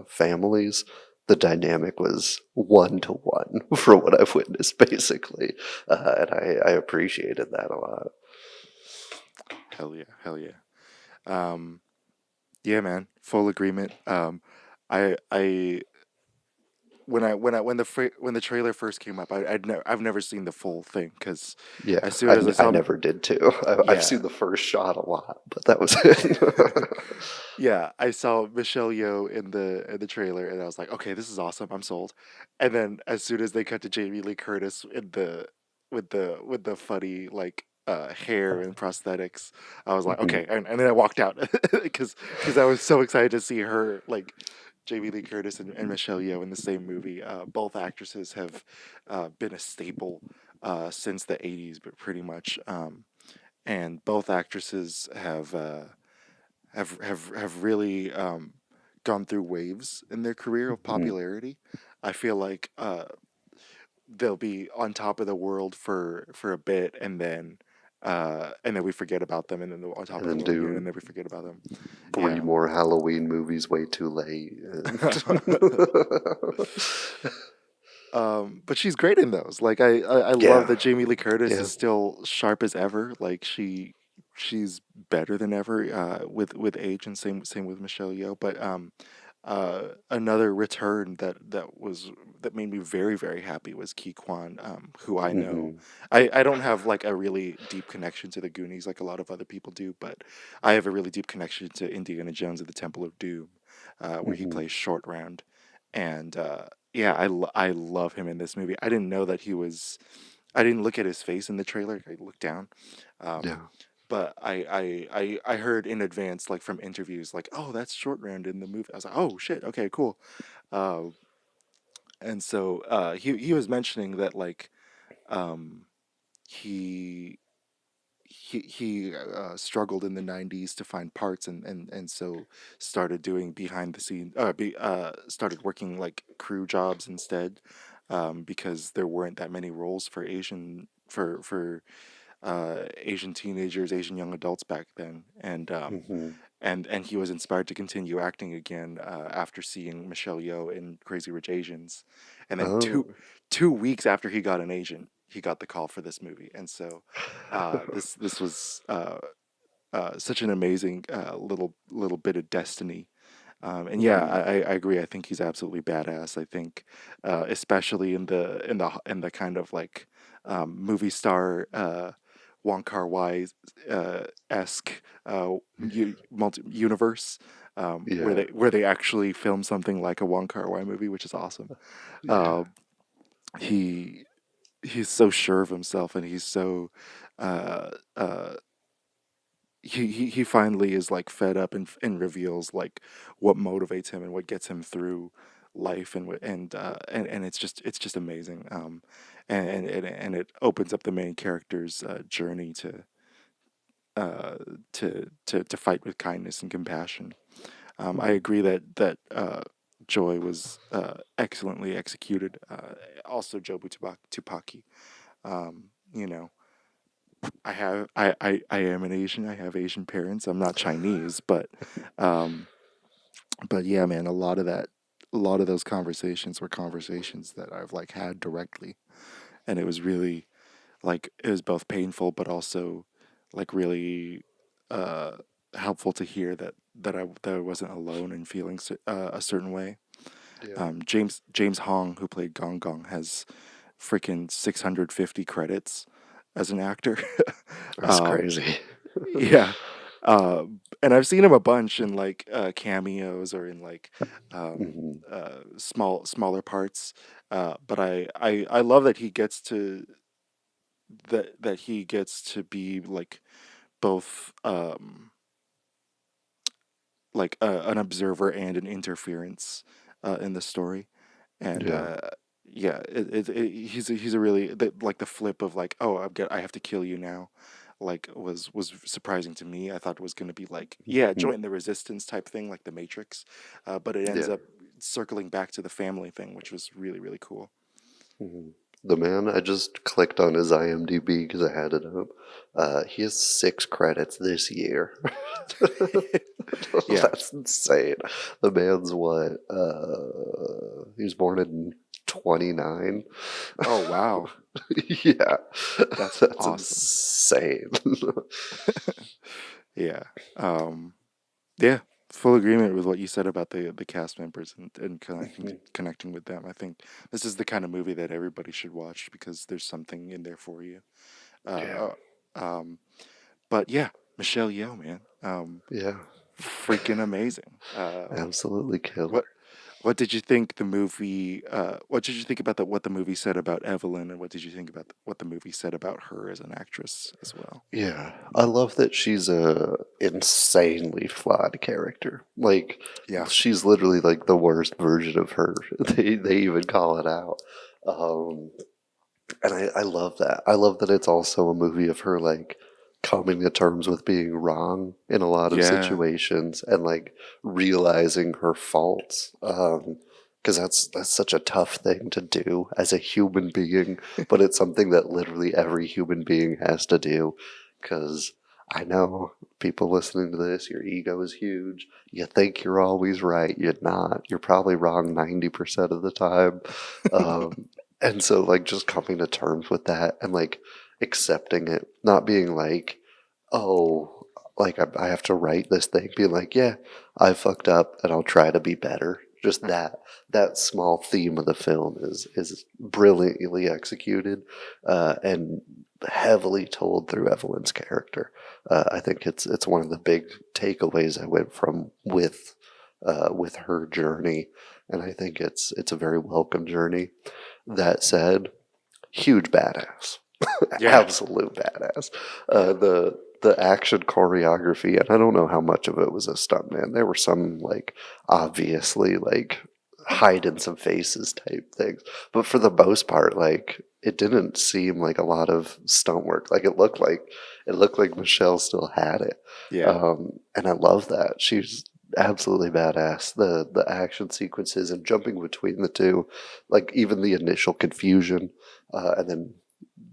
families, the dynamic was 1 to 1 from what I've witnessed, basically, and I appreciated that a lot. Hell yeah, hell yeah. Um, yeah, man, full agreement. I when the trailer first came up, I've never seen the full thing because Yeah, as soon as I I saw, never did too. I've yeah, seen the first shot a lot, but that was it. yeah, I saw Michelle Yeoh in the trailer, and I was like, okay, this is awesome. I'm sold. And then as soon as they cut to Jamie Lee Curtis in the with the funny like hair and prosthetics, I was like, Mhm. okay. And then I walked out because I was so excited to see her like Jamie Lee Curtis and Michelle Yeoh in the same movie. Both actresses have been a staple since the '80s, but pretty much. And both actresses have really gone through waves in their career of Mhm. popularity. I feel like they'll be on top of the world for a bit, and then we forget about them, and then they're on top And of the then world again, do and then we forget about them. 3 Yeah. more Halloween movies way too late. And But she's great in those. Like I love yeah, that Jamie Lee Curtis yeah. is still sharp as ever. Like she's better than ever with age, and same with Michelle Yeoh. But another return that made me very very happy was Ki Kwan, who I know. Mhm. I don't have like a really deep connection to the Goonies like a lot of other people do, but I have a really deep connection to Indiana Jones at the Temple of Doom, where he Mhm. plays Short Round, and yeah, I love him in this movie. I didn't know that he was. I didn't look at his face in the trailer. I looked down, um, Yeah. but I heard in advance, like from interviews, like, oh, that's Short Round in the movie. I was like, oh shit, okay, cool. Uh, and so he was mentioning that like um, he he struggled in the '90s to find parts, and so started doing behind the scenes started working like crew jobs instead, because there weren't that many roles for Asian teenagers, Asian young adults back then, Mhm. and he was inspired to continue acting again after seeing Michelle Yeoh in Crazy Rich Asians, and then Oh. 2 weeks after he got an agent, he got the call for this movie, and so this was such an amazing little bit of destiny. And yeah, Mhm. I agree. I think he's absolutely badass. I think, especially in the kind of like movie star Wong Kar Wai esque universe, Yeah. where they actually film something like a Wong Kar Wai movie, which is awesome. Yeah. Uh, he he's so sure of himself, and he's so uh, uh, he finally is like fed up and reveals like what motivates him and what gets him through life, and it's just amazing, and it opens up the main character's journey uh to fight with kindness and compassion. I Mhm. agree that Joy was excellently executed. Also Jobu Tupaki, you know, I am an Asian. I have Asian parents. I'm not Chinese, um, but yeah, man, a lot of those conversations were conversations that I've like had directly, and it was really like it was both painful, but also like really uh, helpful to hear that I wasn't alone in feeling a certain way. Yeah. James Hong, who played Gong Gong, has freaking 650 credits as an actor. That's um, crazy. Yeah. Uh, and I've seen him a bunch in like cameos or in like Mhm. smaller parts. But I love that he gets to that he gets to be like both like an observer and an interference in the story, and Yeah. yeah, he's a really like the flip of like, oh, I have to kill you now, like was surprising to me. I thought it was going to be like, yeah, Mhm. join the resistance type thing like the Matrix, but it ends Yeah. up circling back to the family thing, which was really really cool. Mhm. The man, I just clicked on his IMDb because I had it up. He has 6 credits this year. Yeah. That's insane. The man's what? He was born in 29. Oh wow, Yeah, that's that's awesome. insane. Yeah. Yeah, full agreement with what you said about the cast members and Mhm. connecting with them. I think this is the kind of movie that everybody should watch because there's something in there for you. Yeah, Uh, um, but yeah, Michelle Yeoh, man, yeah, freaking amazing. absolutely killer. What what did you think the movie? What did you think about what the movie said about Evelyn, and what did you think about what the movie said about her as an actress as well? Yeah, I love that she's a insanely flawed character. Like, Yeah, she's literally like the worst version of her. They even call it out. Um, and I love that. I love that it's also a movie of her like coming to terms with being wrong in a lot of yeah, situations and like realizing her faults. Because that's such a tough thing to do as a human being, but it's something that literally every human being has to do. Because I know people listening to this, your ego is huge. You think you're always right. You're not. You're probably wrong 90% of the time. Um, and so, like, just coming to terms with that and, like, accepting it, not being like, oh, like, I have to write this thing, being like, yeah, I fucked up and I'll try to be better. Just that small theme of the film is brilliantly executed and heavily told through Evelyn's character. I think it's one of the big takeaways I went from with her journey, and I think it's a very welcome journey. That said, huge badass, yeah, absolute badass. yeah, The action choreography, and I don't know how much of it was a stuntman. There were some like obviously like hide in some faces type things, but for the most part, like it didn't seem like a lot of stunt work. Like it looked like Michelle still had it, yeah. and I love that. She's absolutely badass. The action sequences and jumping between the two, like even the initial confusion, and then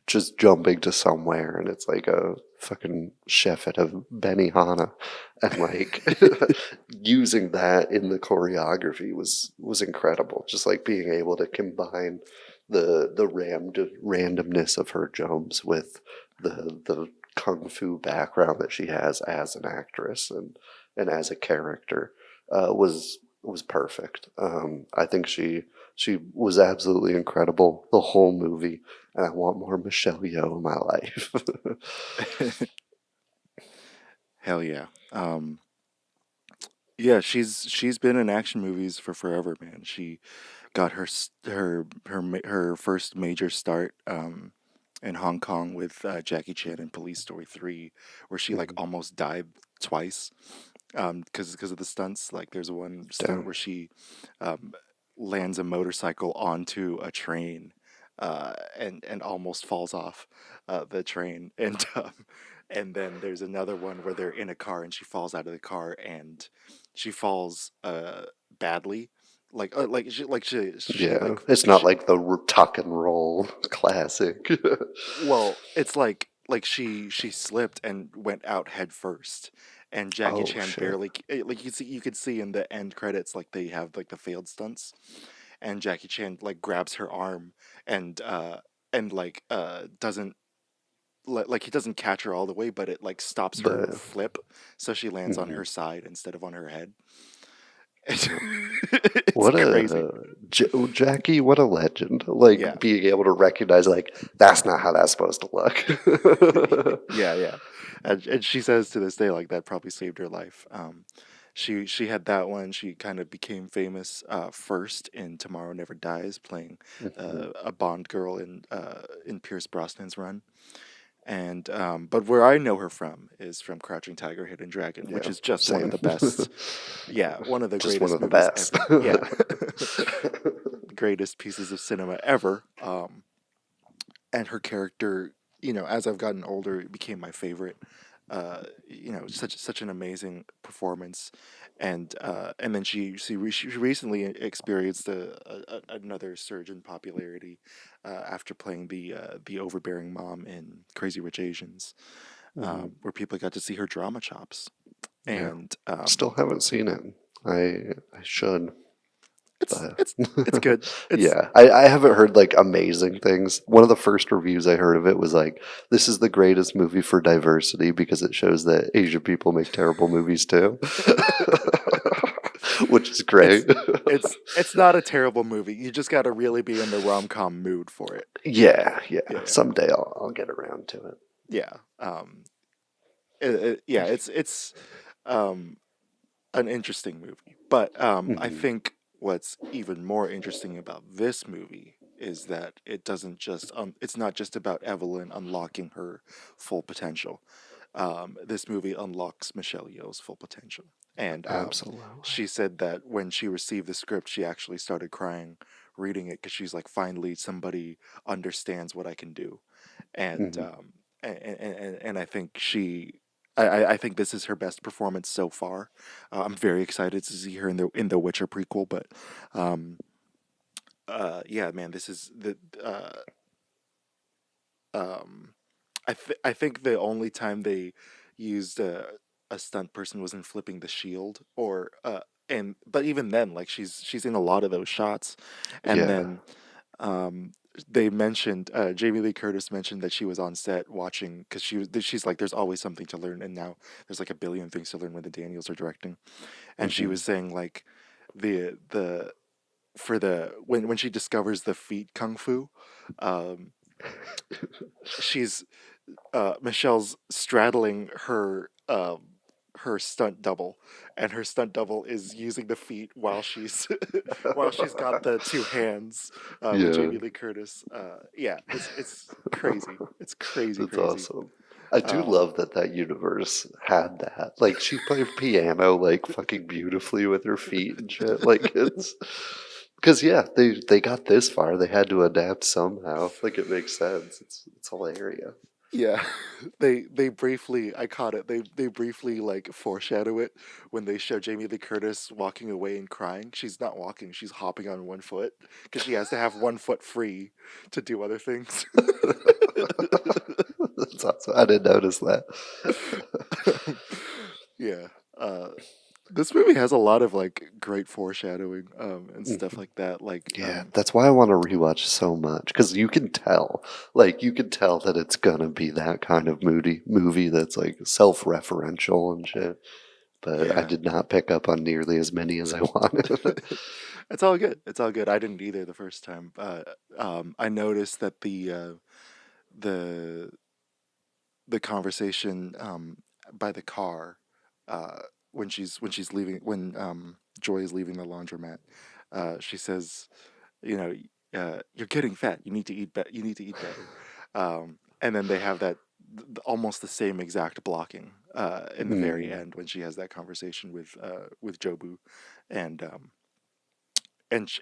just jumping to somewhere, and it's like a fucking chef at a Benihana, and like using that in the choreography was incredible. Just like being able to combine the randomness of her jumps with the kung fu background that she has as an actress and as a character was perfect. I think she was absolutely incredible the whole movie, and I want more Michelle Yeoh in my life. Hell yeah. Yeah, she's been in action movies for forever, man. She got her first major start in Hong Kong with Jackie Chan in Police Story 3, where she like Mhm. almost died twice because of the stunts. Like there's one stunt Damn. where she um, lands a motorcycle onto a train and almost falls off the train and then there's another one where they're in a car and she falls out of the car and she falls badly Yeah, it's not like the tuck and roll classic. well, it's like she slipped and went out head first, and Jackie Oh Chan shit. barely like you could see in the end credits like they have like the failed stunts, and Jackie Chan like grabs her arm and like doesn't like he doesn't catch her all the way, but it like stops her But flip, so she lands on mhm. her side instead of on her head. It's, Yeah. it's What crazy. a Jackie, what a legend. Yeah. Like being able to recognize like that's not how that's supposed to look. Yeah, yeah. And she says to this day, like that probably saved her life. She had that one. She kind of became famous first in Tomorrow Never Dies, playing Mhm. a Bond girl in Pierce Brosnan's run. And but where I know her from is from Crouching Tiger, Hidden Dragon, which Yeah, is just one of same. the best. Yeah, one of the Just greatest one of the movies best. ever. Yeah, greatest pieces of cinema ever. And her character, as I've gotten older, it became my favorite. Such an amazing performance, and then she recently experienced another surge in popularity after playing the overbearing mom in Crazy Rich Asians, where people got to see her drama chops, Yeah. and Still haven't seen it. I should. it's But it's good. It's yeah, I haven't heard like amazing things. One of the first reviews I heard of it was like, "This is the greatest movie for diversity because it shows that Asian people make terrible movies too," which is it's great. it's not a terrible movie. You just got to really be in the rom-com mood for it. Yeah, yeah. Yeah. Someday I'll get around to it. Yeah. Yeah, it's um an interesting movie. But I Mhm. think what's even more interesting about this movie is that it doesn't just it's not just about Evelyn unlocking her full potential. This movie unlocks Michelle Yeoh's full potential. And Absolutely. she said that when she received the script, she actually started crying reading it because she's like, finally, somebody understands what I can do. And Mhm. and I think I think this is her best performance so far. I'm very excited to see her in the Witcher prequel, but um, yeah, man, this is the um, I think the only time they used a stunt person was in flipping the shield, or and but even then, like she's in a lot of those shots, and Yeah. then um they mentioned Jamie Lee Curtis mentioned that she was on set watching because she's like, there's always something to learn, and now there's like a billion things to learn when the Daniels are directing, and she Mhm. was saying like the for the when she discovers the feet kung fu, um she's Michelle's straddling her stunt double, and her stunt double is using the feet while she's while she's got the two hands with Yeah. Jamie Lee Curtis. Yeah, it's crazy. It's crazy, That's crazy. awesome. I do Um, love that that universe had that. Like she played piano like fucking beautifully with her feet and shit. Like it's because yeah, they got this far. They had to adapt somehow. Like it makes sense. It's hilarious. yeah, they briefly, I caught it. They briefly like foreshadow it when they show Jamie Lee Curtis walking away and crying. She's not walking; she's hopping on one foot because she has to have one foot free to do other things. That's awesome. I didn't notice that. Yeah. This movie has a lot of like great foreshadowing and stuff Mhm. like that. Like Yeah, that's why I want to rewatch so much because you can tell, like you can tell that it's gonna be that kind of moody movie that's like self-referential and shit. But I yeah. did not pick up on nearly as many as I wanted. It's all good. It's all good. I didn't either the first time. I noticed that the the conversation by the car uh, when she's leaving when Joy is leaving the laundromat, she says, you know, you're getting fat. You need to eat you need to eat better. And then they have that almost the same exact blocking in the very Mm, end when she has that conversation with Jobu, and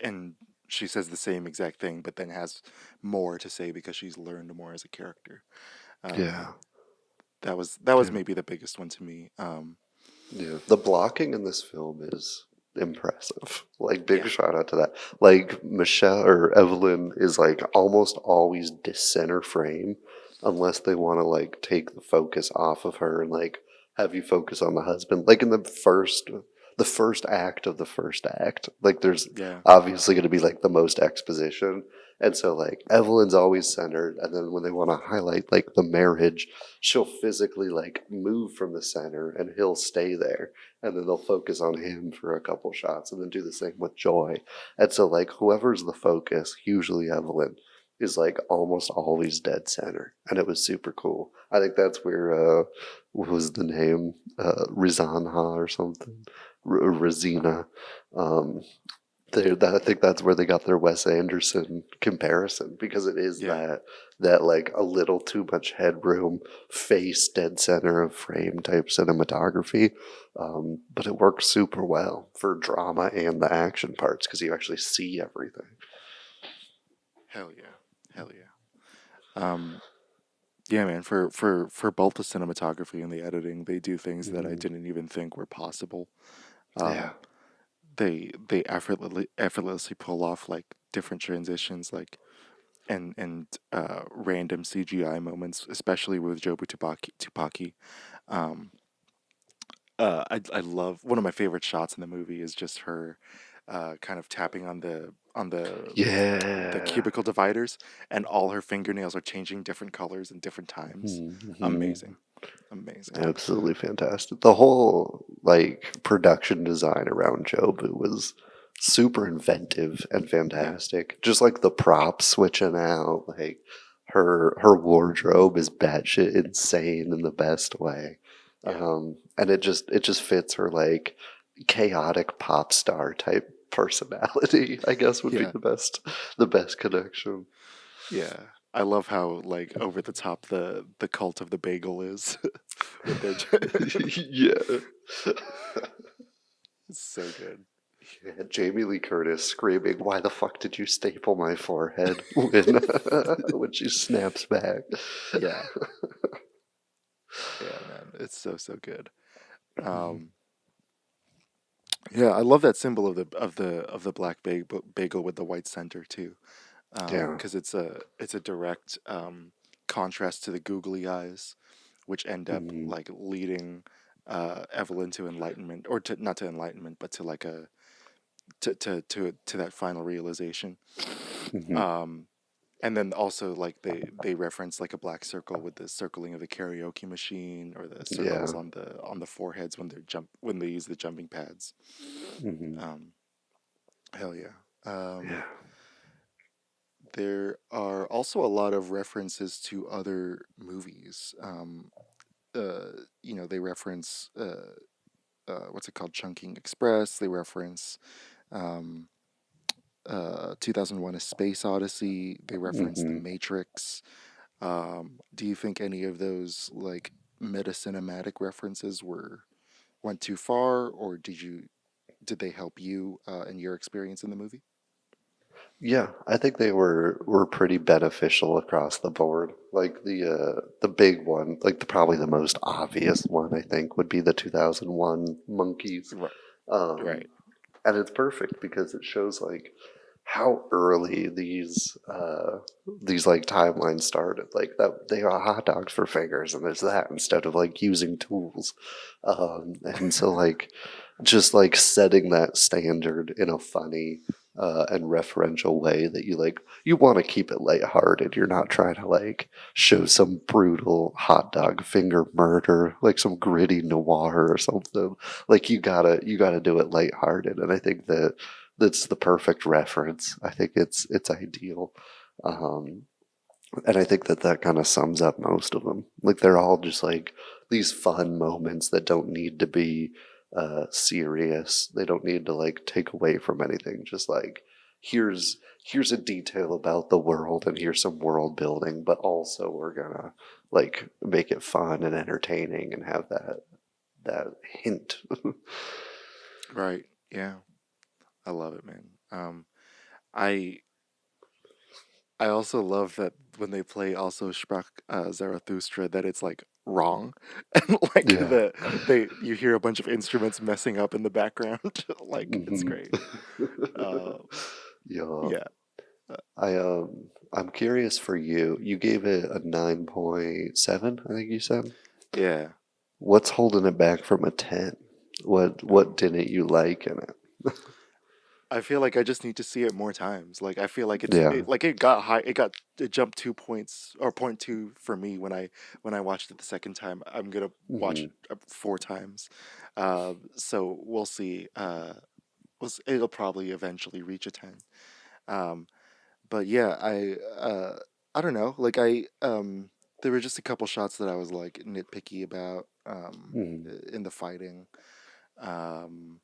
and she says the same exact thing, but then has more to say because she's learned more as a character. Um, yeah, that was yeah, maybe the biggest one to me. yeah. The blocking in this film is impressive. Like, big Yeah, shout out to that. Like, Michelle or Evelyn is like almost always center frame unless they want to like take the focus off of her and like have you focus on the husband. Like in the first act of the first act, like there's yeah, obviously going to be like the most exposition. And so like Evelyn's always centered, and then when they want to highlight like the marriage, she'll physically like move from the center and he'll stay there, and then they'll focus on him for a couple shots and then do the same with Joy. And so like whoever's the focus, usually Evelyn, is like almost always dead center, and it was super cool. I think that's where what was the name, Rizanha or something, Razina, um I think that's where they got their Wes Anderson comparison, because it is Yeah. that like a little too much headroom, face dead center of frame type cinematography, but it works super well for drama and the action parts because you actually see everything. Hell yeah. Hell yeah. Yeah, man, for both the cinematography and the editing, they do things that I didn't even think were possible. Yeah, Um, they effortlessly pull off like different transitions, like and random CGI moments, especially with Jobu Tupaki. Um, I love one of my favorite shots in the movie is just her kind of tapping on the yeah. cubicle dividers, and all her fingernails are changing different colors and different times. Mhm. Amazing, amazing. Absolutely fantastic. The whole like production design around Jobu was super inventive and Yeah, fantastic. Just like the props switching out, like her wardrobe is batshit insane in the best way. yeah, And it just fits her like chaotic pop star type personality, I guess would be yeah, the best connection. yeah. I love how like over the top the cult of the bagel is with their. Yeah. It's so good. Yeah, Jamie Lee Curtis screaming, "Why the fuck did you staple my forehead?" when when she snaps back. Yeah, yeah, man. It's so good. Um, yeah, I love that symbol of the black bagel with the white center too, Yeah. because it's a direct contrast to the googly eyes, which end up Mhm. like leading Evelyn to enlightenment, or to not to enlightenment, but to like a to that final realization. Mhm. Um, and then also like they reference like a black circle with the circling of the karaoke machine, or the circles Yeah. on the foreheads when they use the jumping pads. Mhm. Um, hell yeah. Yeah. There are also a lot of references to other movies. They reference what's it called, Chunking Express. They reference um, 2001: A Space Odyssey. They reference The Mhm. Matrix. Do you think any of those like meta cinematic references went too far, or did they help you in your experience in the movie? Yeah, I think they were pretty beneficial across the board. Like the big one, like probably the most obvious one, I think, would be the 2001 monkeys. Right. Um, Right. and it's perfect because it shows like how early these like timelines started. Like that they are hot dogs for fingers, and there's that instead of like using tools. And so like just like setting that standard in a funny and referential way that you want to keep it lighthearted. You're not trying to like show some brutal hot dog finger murder, like some gritty noir or something. Like you gotta do it lighthearted, and I think that's the perfect reference. I think it's ideal. Um, and I think that kind of sums up most of them. Like they're all just like these fun moments that don't need to be serious. They don't need to like take away from anything. Just like here's a detail about the world, and here's some world building, but also we're gonna like make it fun and entertaining and have that hint. Right. Yeah. I love it, man. I I also love that when they play also Sprach Zarathustra, that it's like wrong, and like Yeah. you hear a bunch of instruments messing up in the background. Like it's Hmm. great. Uh, Yeah. yeah. Uh, I'm curious for you. You gave it a 9.7, I think you said. yeah. What's holding it back from a 10? What Oh. didn't you like in it? I feel like I just need to see it more times. Like I feel like Yeah. it got high. It jumped 2 points or point two for me when I watched it the second time. I'm gonna watch Hmm. it 4 times. So we'll see. It'll probably eventually reach a 10. Um, but yeah, I don't know. Like there were just a couple shots that I was like nitpicky about Hmm. in the fighting. Um,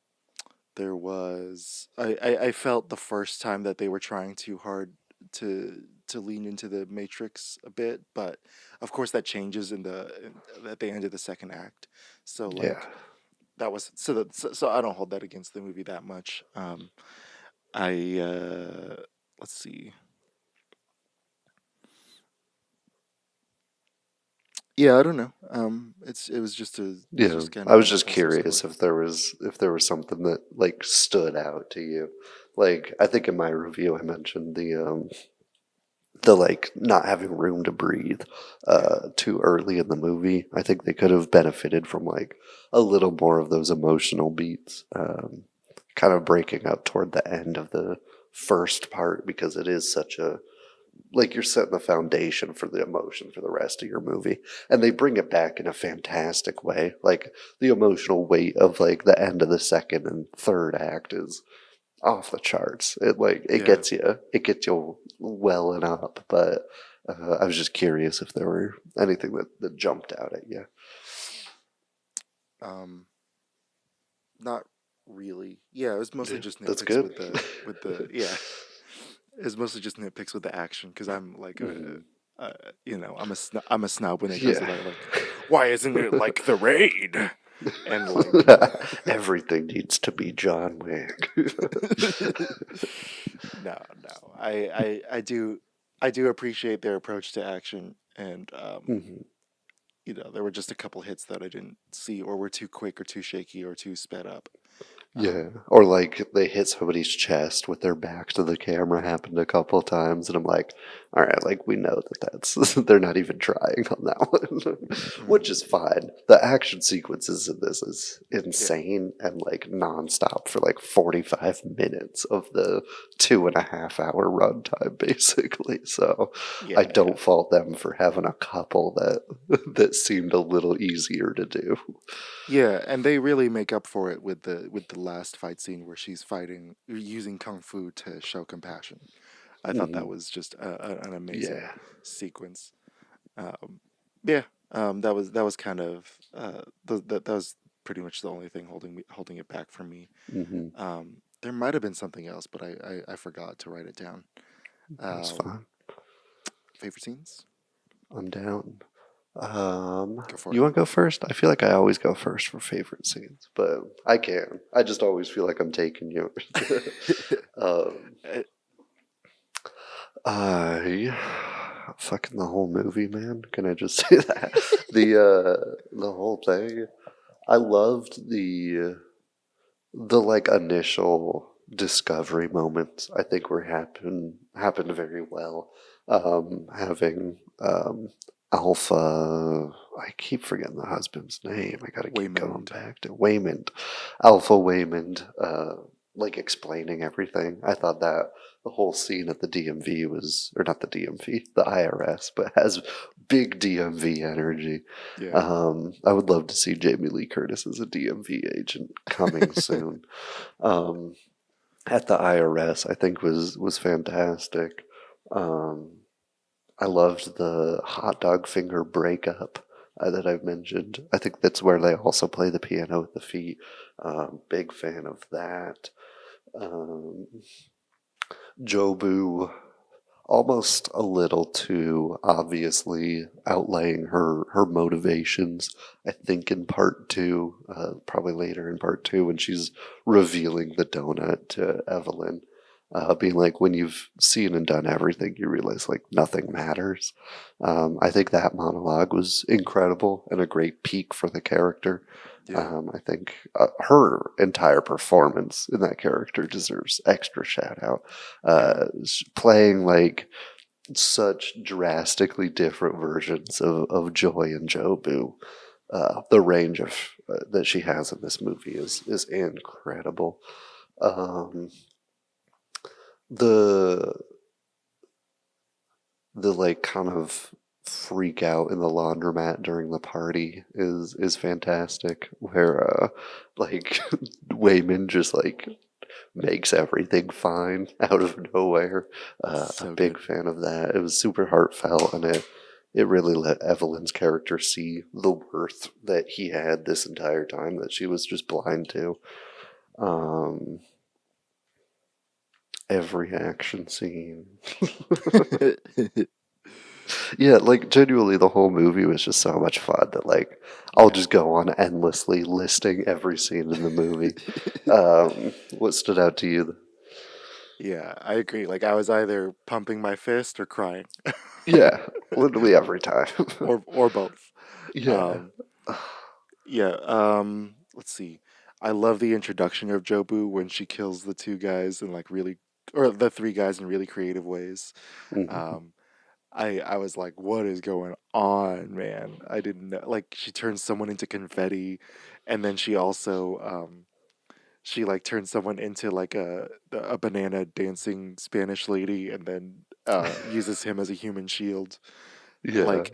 there was I felt the first time that they were trying too hard to lean into the Matrix a bit, but of course that changes at the end of the second act. So Yeah. like that was so I don't hold that against the movie that much. I let's see. Yeah, I don't know. It was just Yeah, kind I of was an just impressive curious score. if there was something that like stood out to you. Like I think in my review I mentioned the like not having room to breathe Yeah, too early in the movie. I think they could have benefited from like a little more of those emotional beats, kind of breaking up toward the end of the first part because it is such a like you're setting the foundation for the emotion for the rest of your movie, and they bring it back in a fantastic way. Like the emotional weight of like the end of the second and third act is off the charts. yeah. It gets you welling up. But I was just curious if there were anything that jumped out at you. Um, Not really. Yeah, it was mostly Yeah, just that's nitpicks good. with the yeah. It was mostly just nitpicks with the action because I'm like Mhm. I'm a snob when it comes to Yeah. that. Like, why isn't it like the raid? And like, Everything needs to be John Wick. no, I do appreciate their approach to action, and Mhm. there were just a couple hits that I didn't see, or were too quick, or too shaky, or too sped up. Yeah, or like they hit somebody's chest with their back to the camera happened a couple of times, and I'm like, all right, like we know that's they're not even trying on that one, which Mm, is fine. The action sequences in this is yeah, insane and like nonstop for like 45 minutes of the 2.5 hour runtime, basically. So I yeah, yeah. don't fault them for having a couple that seemed a little easier to do. Yeah, and they really make up for it with the last fight scene where she's fighting using kung fu to show compassion. I thought that Mhm. was just an amazing Yeah. sequence. Um, yeah, that was kind of that was pretty much the only thing holding it back for me. Hmm. There might have been something else, but I forgot to write it down. That's Um, fine. Favorite scenes? I'm down. Go for You it. want to go first? I feel like I always go first for favorite scenes, but I can. I just always feel like I'm taking yours. um, Uh, I fucking the whole movie, man. Can I just say that the whole thing? I loved the like initial discovery moments. I think were happened very well. Having Alpha, I keep forgetting the husband's name. I gotta keep going Waymond. back to Waymond, Alpha Waymond, like explaining everything. I thought that the whole scene at the DMV was, or not the DMV, the IRS, but has big DMV energy. Yeah. I would love to see Jamie Lee Curtis as a DMV agent coming soon. Um, at the IRS, I think was fantastic. Um, I loved the hot dog finger breakup that I've mentioned. I think that's where they also play the piano at the feet. Big fan of that. Um, Jobu, almost a little too obviously outlaying her motivations. I think in part two, probably later in part two, when she's revealing the donut to Evelyn, being like, when you've seen and done everything, you realize like nothing matters. I think that monologue was incredible and a great peak for the character. Yeah. I think her entire performance in that character deserves extra shout out. Yeah. Playing like such drastically different versions of Joy and Jobu. The range of that she has in this movie is incredible. Um, the the like kind of freak out in the laundromat during the party is fantastic. Where like Wayman just like makes everything fine out of nowhere. A So big good. fan of that. It was super heartfelt, and it really let Evelyn's character see the worth that he had this entire time that she was just blind to. Um, every action scene. Yeah, like genuinely, the whole movie was just so much fun that like I'll just go on endlessly listing every scene in the movie. What stood out to you? Yeah, I agree. Like I was either pumping my fist or crying, Yeah, literally every time. or both. Yeah. Um, yeah. Let's see. I love the introduction of Jobu when she kills the two guys in like really, or the three guys in really creative ways. Mhm. Um, I was like, what is going on, man? I didn't know. Like she turns someone into confetti, and then she also she like turns someone into like a banana dancing Spanish lady, and then uses him as a human shield. Yeah. Like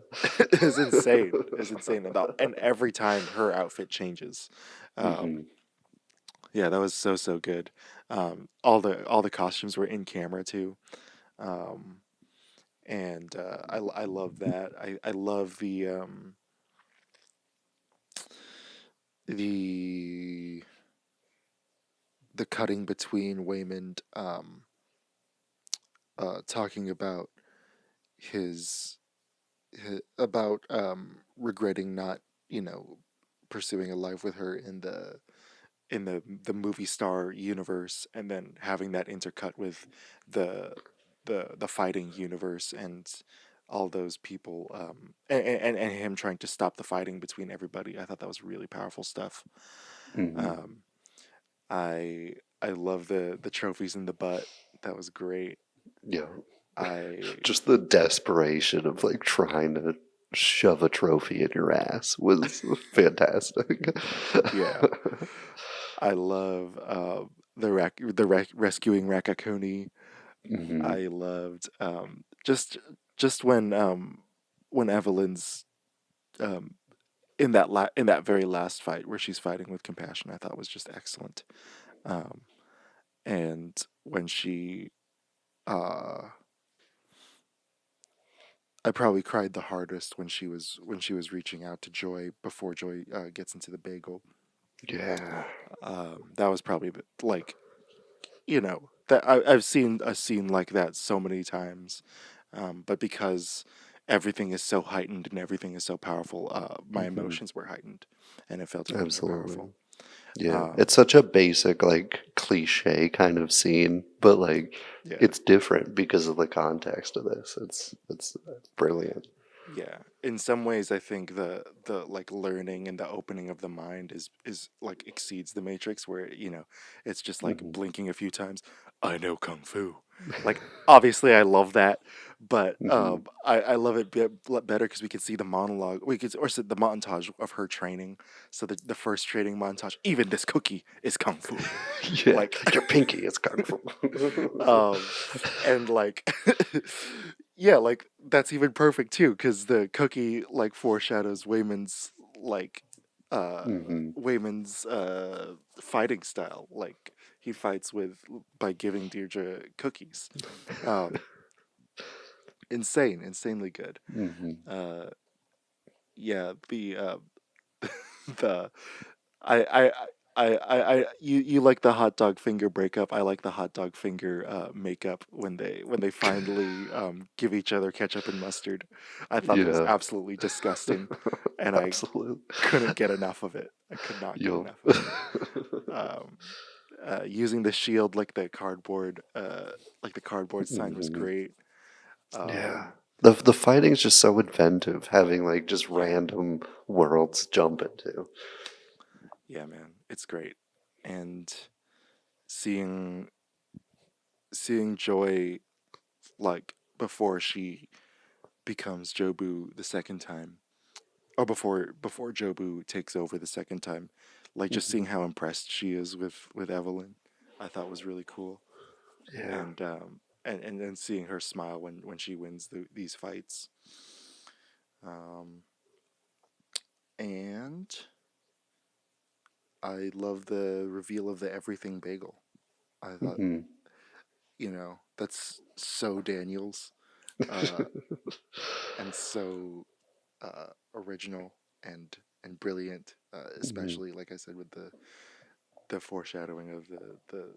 it's insane. It's insane. And every time her outfit changes. Hmm. Yeah, that was so good. All the costumes were in camera too. Um, and I love that. I love the the cutting between Waymond talking about his, about regretting not, you know, pursuing a life with her in the movie star universe, and then having that intercut with the the fighting universe and all those people, and him trying to stop the fighting between everybody. I thought that was really powerful stuff. Hmm. um I love the trophies in the butt. That was great. Yeah. I Just the desperation of like trying to shove a trophy in your ass was fantastic. Yeah, I love rescuing Rakakuni. Hmm. I loved just when Evelyn's um in that very last fight where she's fighting with Compassion, I thought was just excellent. Um, and when she uh I probably cried the hardest when she was reaching out to Joy before Joy gets into the bagel. Yeah. That was probably like, you know, that I've seen a scene like that so many times, but because everything is so heightened and everything is so powerful, my Hmm. emotions were heightened, and it felt even more Absolutely. powerful. Yeah. Um, It's such a basic, like, cliche kind of scene, but like yeah, it's different because of the context of this. It's brilliant. yeah. In some ways, I think the like learning and the opening of the mind is like exceeds the Matrix, where you know it's just like Hmm. blinking a few times. I know kung fu. Like obviously, I love that, but Hmm. I love it better because we could see the monologue. We could or the montage of her training. So the first training montage, even this cookie is kung fu. Yeah. Like Your pinky is kung fu. um and like yeah, like that's even perfect too because the cookie like foreshadows like uh Hmm. Wayman's fighting style. Like he fights with by giving Deirdre cookies. um Insanely good. Hmm. uh yeah, the I I you like the hot dog finger breakup. I like the hot dog finger makeup when they finally give each other ketchup and mustard. I thought that was Yeah. absolutely disgusting, and I Absolutely. couldn't get enough of it. I could not get Yup. enough of it. Um, Using the shield like the cardboard sign was Hmm. great. Yeah. Um, The fighting's just so inventive, having like just yeah, random worlds jump into. yeah, man, it's great, and seeing Joy like before she becomes Jobu the second time, or before Jobu takes over the second time, like just Hmm. seeing how impressed she is with Evelyn, I thought was really cool, Yeah. and and then seeing her smile when she wins these fights, um, and I love the reveal of the everything bagel. I thought, Hmm. you know, that's so Daniels, uh, and so original and brilliant, Hmm. especially like I said with the the foreshadowing of the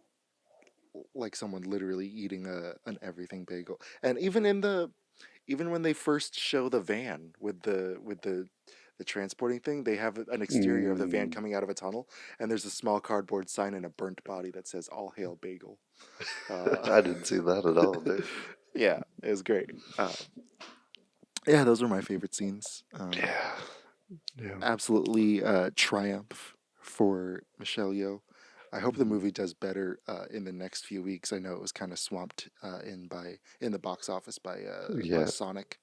like someone literally eating an everything bagel, and even when they first show the van with the transporting thing, they have an exterior of the van coming out of a tunnel, and there's a small cardboard sign and a burnt body that says "All Hail Bagel." I didn't see that at all, dude. Yeah, it was great. Yeah, those were my favorite scenes. Yeah. Absolutely triumph for Michelle Yeoh. I hope the movie does better in the next few weeks. I know it was kind of swamped in the box office by Sonic,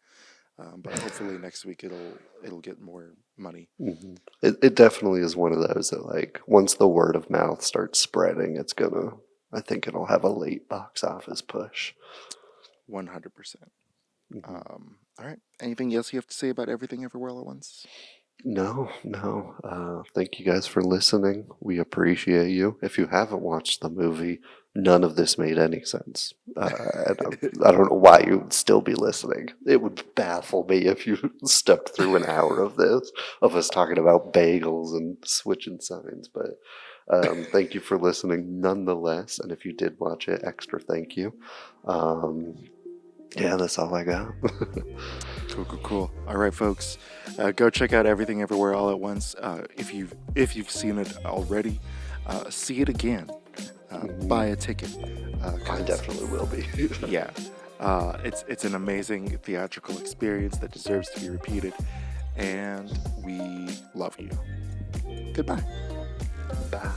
but hopefully next week it'll get more money. Mm-hmm. It definitely is one of those that, like, once the word of mouth starts spreading, I think it'll have a late box office push. 100%. All right. Anything else you have to say about Everything Everywhere All at Once? No. Thank you guys for listening. We appreciate you. If you haven't watched the movie, none of this made any sense. And I don't know why you would still be listening. It would baffle me if you stuck through an hour of this, of us talking about bagels and switching signs. But thank you for listening nonetheless. And if you did watch it, extra thank you. Yeah, that's all I got. Cool. All right, folks, go check out Everything Everywhere All at Once. If you've seen it already, see it again. Buy a ticket. I definitely will be. Yeah, it's an amazing theatrical experience that deserves to be repeated, and we love you. Goodbye. Bye.